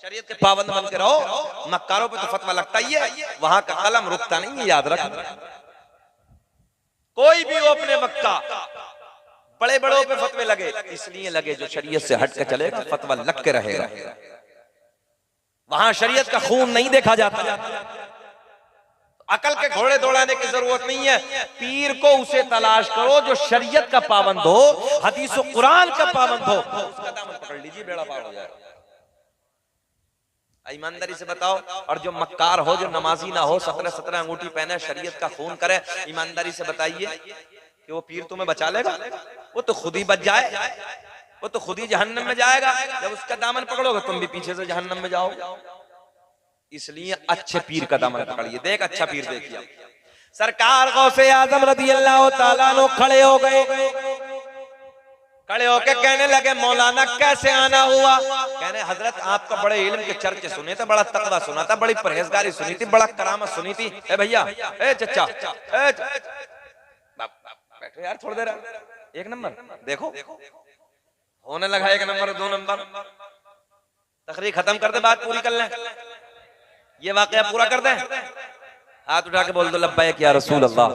S1: शरीयत के पाबंद बन के रहो, मक्कारों पे तो फतवा लगता ही है, वहां का कलम रुकता नहीं है, याद रख। कोई भी हो अपने वक्त का, बड़े बड़ों पे फतवे लगे, इसलिए लगे जो शरीयत से हट के चलेगा फतवा लग के रहेगा। वहां शरीयत का खून नहीं देखा जाता। अकल के घोड़े दौड़ाने की जरूरत नहीं है, पीर को उसे तलाश करो जो शरीयत का पाबंद हो, हदीस और कुरान का पाबंद हो, उसका दामन पकड़ लीजिए, बेड़ा पार हो जाएगा। ईमानदारी से बताओ। और जो मक्कार हो, जो नमाजी ना हो, 17 अंगूठी पहने, शरीयत का खून करे, ईमानदारी से बताइए कि वो पीर तुम्हें बचा लेगा? वो तो खुद ही बच जाए, वो तो खुद ही जहन्नम में जाएगा। जब उसका दामन पकड़ोगे तुम भी पीछे से जहन्नम में जाओगे। इसलिए अच्छे पीर का दामन पकड़िए। देख अच्छा पीर देखिए, सरकार गौसे आजम रज़ी अल्लाह ताला अन्हु खड़े हो गए, खड़े होके कहने लगे मौलाना कैसे आना हुआ? कहने हजरत आपका बड़े इल्म के चर्चे सुने थे, बड़ा तकवा सुना था, बड़ी परहेजगारी सुनी थी, बड़ा करामत सुनी थी। ए भैया, ए चचा, बैठो यार थोड़ी देर, एक नंबर देखो होने लगा, एक नंबर 2 नंबर, तकरीर खत्म कर दे, बात पूरी कर लें, ये वाकया पूरा कर दें। हाथ उठा के बोल दो लब्बैक या रसूल अल्लाह।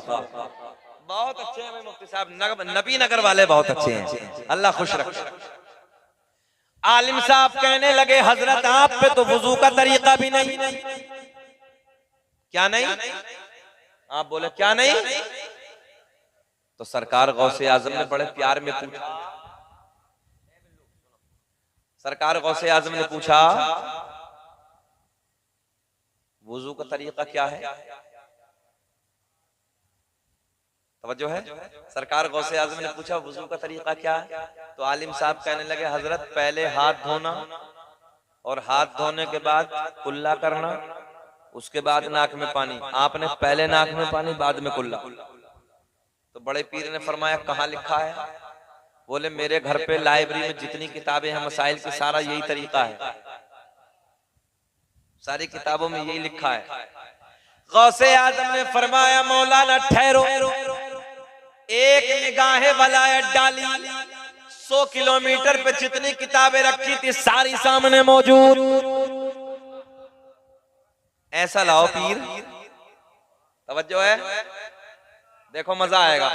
S1: बहुत अच्छे हैं मुफ्ती साहब, नबी नगर वाले बहुत अच्छे हैं, अल्लाह खुश रखे। आलिम साहब कहने लगे हजरत आप पे तो वुजू का तरीका भी नहीं। क्या नहीं? आप बोले क्या नहीं? तो सरकार गौसे आजम ने बड़े प्यार में पूछा, सरकार गौसे आजम ने पूछा वुजू का तरीका क्या है? तवज्जो है? सरकार गौसे आजम ने पूछा वुजू का तरीका क्या है? तो आलिम साहब कहने लगे हजरत पहले हाथ धोना और हाथ धोने के बाद कुल्ला करना, उसके बाद नाक में पानी। आपने पहले नाक में पानी बाद में कुल्ला। तो बड़े पीर ने फरमाया कहाँ लिखा है? बोले मेरे घर पे लाइब्रेरी में जितनी किताबें हैं मसाइल की, सारा यही तरीका है, सारी किताबों में यही लिखा है। गौसे आजम ने फरमाया मौलाना ठहरो, एक निगाहे वलायत डाली, 100 किलोमीटर पे जितनी किताबें रखी थी सारी सामने मौजूद। ऐसा लाओ पीर, तवज्जो है, देखो मजा आएगा,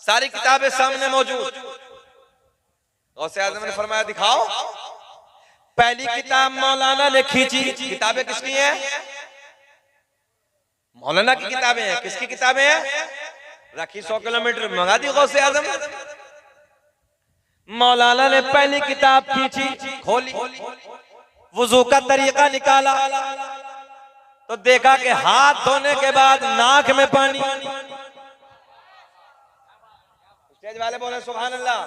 S1: सारी किताबें सामने मौजूद। गौसे आजम ने फरमाया दिखाओ। पहली किताब मौलाना ने खींची, किताबें किसकी हैं? मौलाना की किताबें हैं। किसकी किताबें हैं? रखी 100 किलोमीटर मंगा दी गौसे आजम। मौलाना ने पहली किताब खींची, खोली, वुजू का तरीका निकाला तो देखा कि हाथ धोने के बाद नाक में पानी। स्टेज वाले बोले सुभान अल्लाह,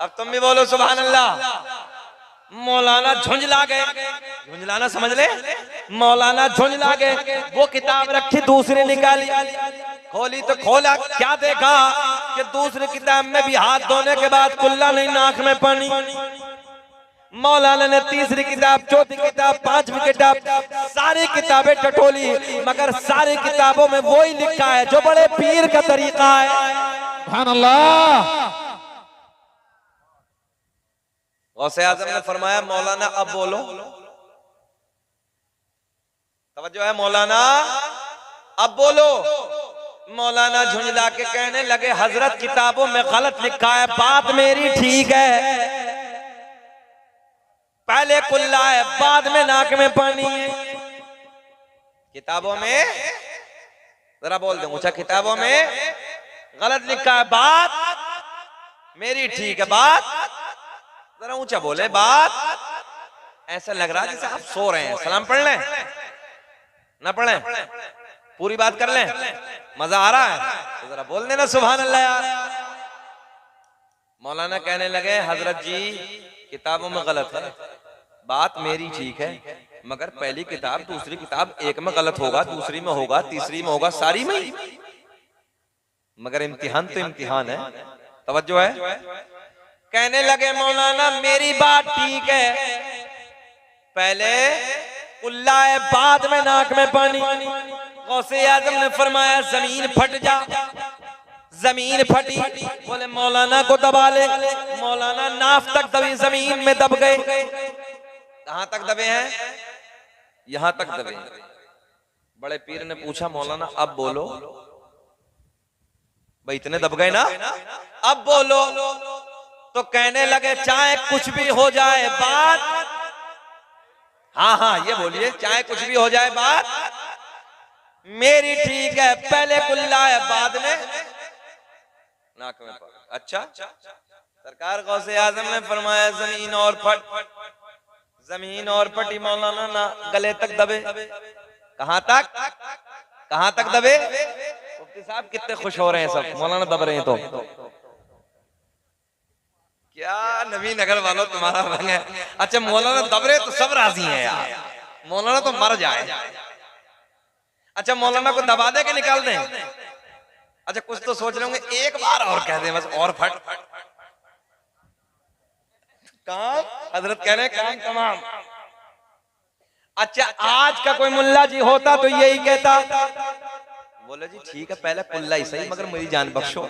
S1: अब तुम भी बोलो सुभान अल्लाह। मौलाना झुंझला गए, झुंझलाना समझ ले, मौलाना झुंझला गए। वो किताब रखी दूसरी निकाली, खोली तो खोला, क्या देखा कि दूसरी किताब में भी हाथ धोने के बाद कुल्ला नहीं, नाक में पानी। मौलाना ने तीसरी किताब, चौथी किताब, 5वीं किताब, सारी किताबें टटोली, मगर सारी किताबों में वही लिखा है जो बड़े पीर का तरीका है।
S3: सुभान अल्लाह।
S1: गौसे आजम ने फरमाया मौलाना अब बोलो। तवज्जो है मौलाना, अब बोलो। मौलाना झुंझला के कहने लगे हजरत किताबों में गलत लिखा है, बात मेरी ठीक है, पहले कुल्ला है बाद में नाक में पानी है। किताबों में, जरा बोल दे ऊंचा, किताबों में गलत लिखा है, बात मेरी ठीक है, बात जरा ऊंचा बोले, बात ऐसा लग रहा है जैसे आप सो रहे हैं। सलाम पढ़ लें ना पढ़ें, पूरी बात कर लें, मजा आ रहा है तो जरा बोल देना सुभान अल्लाह यार। मौलाना कहने लगे हजरत जी किताबों में गलत है, बात मेरी ठीक है, मगर पहली किताब दूसरी किताब एक में गलत होगा, दूसरी में होगा, तीसरी में होगा, सारी में ही। मगर इम्तिहान तो इम्तिहान है। तवज्जो है? कहने लगे मौलाना मेरी बात ठीक है, पहले कुल्ला है बाद में नाक में पानी। गौसे आजम ने फरमाया जमीन फट जा, जमीन फटी। बोले मौलाना को दबा ले। मौलाना नाफ तक दबी, जमीन में दब गए। कहां तक दबे हैं? यहां तक दबे। बड़े पीर ने पूछा मौलाना अब बोलो। भाई इतने दब गए ना, अब बोलो। तो कहने लगे चाहे कुछ भी हो जाए बात, हाँ हाँ ये बोलिए, चाहे कुछ भी हो जाए बात मेरी ठीक है, पहले कुल्ला है बाद में नाक में पानी। अच्छा, सरकार गौसे आजम ने फरमाया जमीन और फट, जमीन और फटी। मौलाना ना गले तक दबे। कहां तक? कहां तक दबे? मुफ्ती साहब कितने खुश हो रहे हैं सब, मौलाना दब रहे हैं तो क्या नबी नगर वालों तुम्हारा रंग है। अच्छा मौलाना दब रहे तो सब राजी हैं यार, मौलाना तो मर जाए। अच्छा मौलाना को दबा दे के निकाल दें। अच्छा कुछ तो सोच रहे होंगे एक बार और कह दें बस और फट काम। हजरत कह रहे हैं काम तमाम। अच्छा आज का कोई मुल्ला जी होता तो यही कहता, बोले जी ठीक है पहले कुल्ला ही सही मगर मेरी जान बख्शो।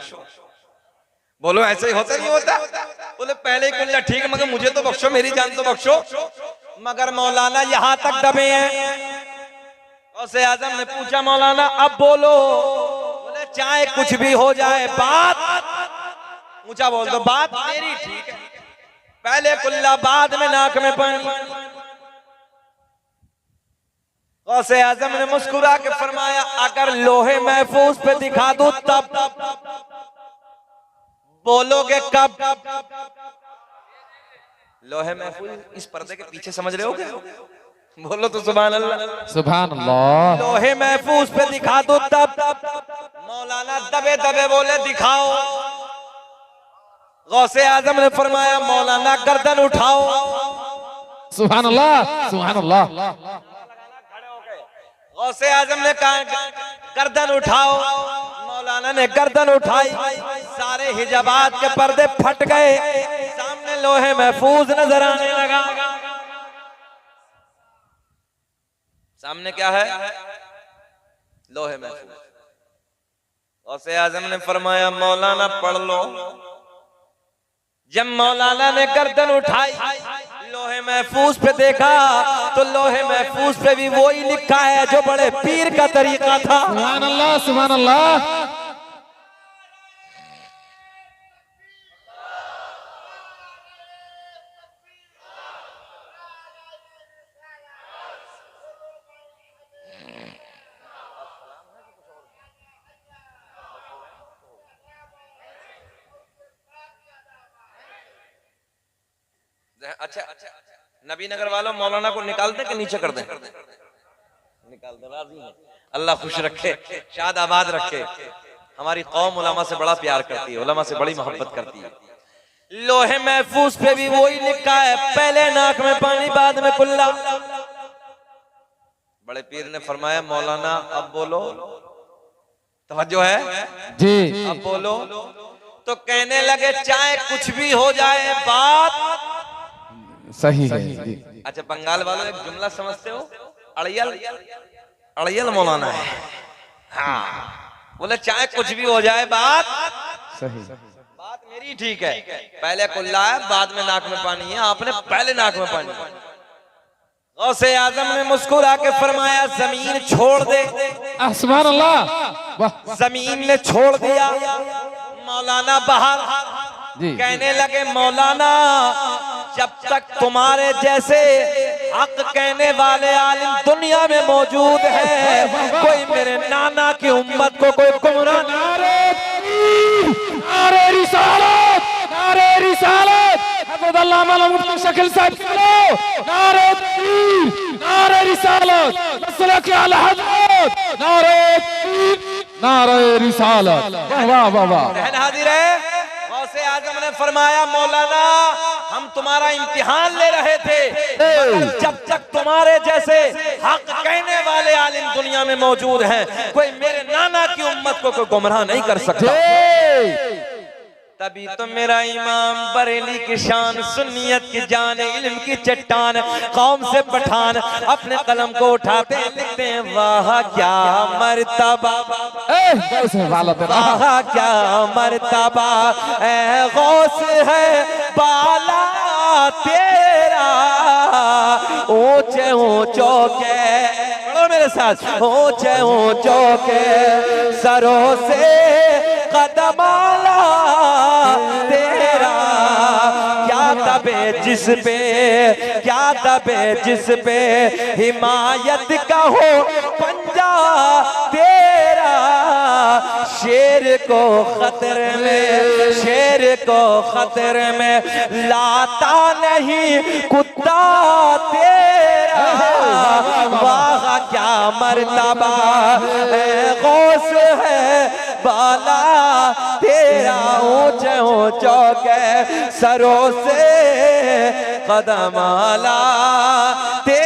S1: बोलो ऐसे ही होता नहीं होता? बोले पहले ही कुल्ला ठीक है मगर मुझे तो बख्शो, मेरी जान तो बख्शो। मगर मौलाना यहां तक दबे हैं। गौसे आजम ने पूछा मौलाना अब बोलो। बोले चाहे कुछ भी हो जाए बात ऊंचा बोल दो, बात मेरी ठीक है, पहले कुल्ला बाद में नाक में पानी। गौसे आजम ने मुस्कुरा के फरमाया अगर लोहे महफूज पे दिखा दूं तब बोलोगे कब? लोहे महफूज इस पर्दे के पीछे समझ रहे हो क्या? बोलो तो सुभान अल्लाह।
S3: सुभान अल्लाह।
S1: लोहे महफूज पे दिखा दो तब। मौलाना दबे दबे बोले दिखाओ। गौसे आजम ने फरमाया मौलाना गर्दन उठाओ।
S3: सुभान अल्लाह सुभान अल्लाह।
S1: गौसे आजम ने कहा गर्दन उठाओ। मौलाना ने गर्दन उठाई, सारे हिजाबात के पर्दे फट गए, सामने लोहे महफूज नजर आने लगा। सामने क्या है? लोहे महफूज। गौसे आजम ने फरमाया मौलाना पढ़ लो। जब मौलाना ने गर्दन उठाई लोहे महफूज पे देखा तो लोहे महफूज पे भी वही लिखा है जो बड़े पीर का तरीका था।
S3: सुभान अल्लाह सुभान अल्लाह।
S1: अच्छा नबी नगर वालों मौलाना को निकाल दें कि नीचे कर दें? निकाल दो, राजी हैं। अल्लाह खुश रखे, शाद आबाद रखे। हमारी कौम उलमा से बड़ा प्यार करती है, उलमा से बड़ी मोहब्बत करती है। लोहे महफूज पे भी वही लिखा है, पहले नाक में पानी बाद में कुल्ला। बड़े पीर ने फरमाया मौलाना अब बोलो, तवज्जो है
S3: जी,
S1: अब बोलो। तो कहने लगे चाहे कुछ भी हो जाए बात
S3: सही है जी।
S1: अच्छा बंगाल वालों एक जुमला समझते हो, अड़ियल अड़ियल मौलाना है। हाँ बोले चाहे कुछ भी हो जाए बात
S3: सही,
S1: बात मेरी ठीक है, पहले कुल्ला है बाद में नाक में पानी है, आपने पहले नाक में पानी। गौसे आजम ने मुस्कुरा के फरमाया जमीन छोड़ दे।
S3: सुभान अल्लाह। वाह
S1: जमीन ने छोड़ दिया। मौलाना बाहर
S3: जी।
S1: कहने लगे मौलाना जब तक तुम्हारे जैसे हक कहने वाले आलिम दुनिया में मौजूद है, कोई मेरे नाना की उम्मत को कोई गुमराह।
S3: नारे रिसालत, नारे रिसालत, हज़रत अल्लामा मुफ्ती शकील साहब चलो, नारे तकबीर, नारे रिसालत, मसलक आला हज़रत, नारे तकबीर, नारे रिसालत। वाह वाह वाह।
S1: रहन हाजिर है। गौसे आजम ने फरमाया मौलाना हम तुम्हारा इम्तिहान ले रहे थे, मगर जब तक तुम्हारे जैसे हक कहने वाले आलिम दुनिया में मौजूद हैं, कोई मेरे नाना की उम्मत को कोई गुमराह नहीं कर सकता। तभी तो मेरा इमाम बरेली की शान, सुन्नियत की जान, इल्म की चट्टान, कौम से पठान अपने कलम को उठाते हैं, लिखते हैं वाह क्या मर्तबा, वाह क्या मर्तबा ऐ गौस है बाला तेरा, ऊंचे ऊंचों के, बोलो मेरे साथ, ऊंचे ऊंचों के सरों से कदमाला तेरा, क्या दबे जिस पे, क्या दबे जिस पे हिमायत का हो पंजा तेरा, शेर को खतरे में, शेर को खतरे में लाता नहीं कुत्ता तेरा, वाह क्या मर्तबा गौस है बाला तेरा, ऊंचे ऊंचों के सरों से कदम आला तेरा।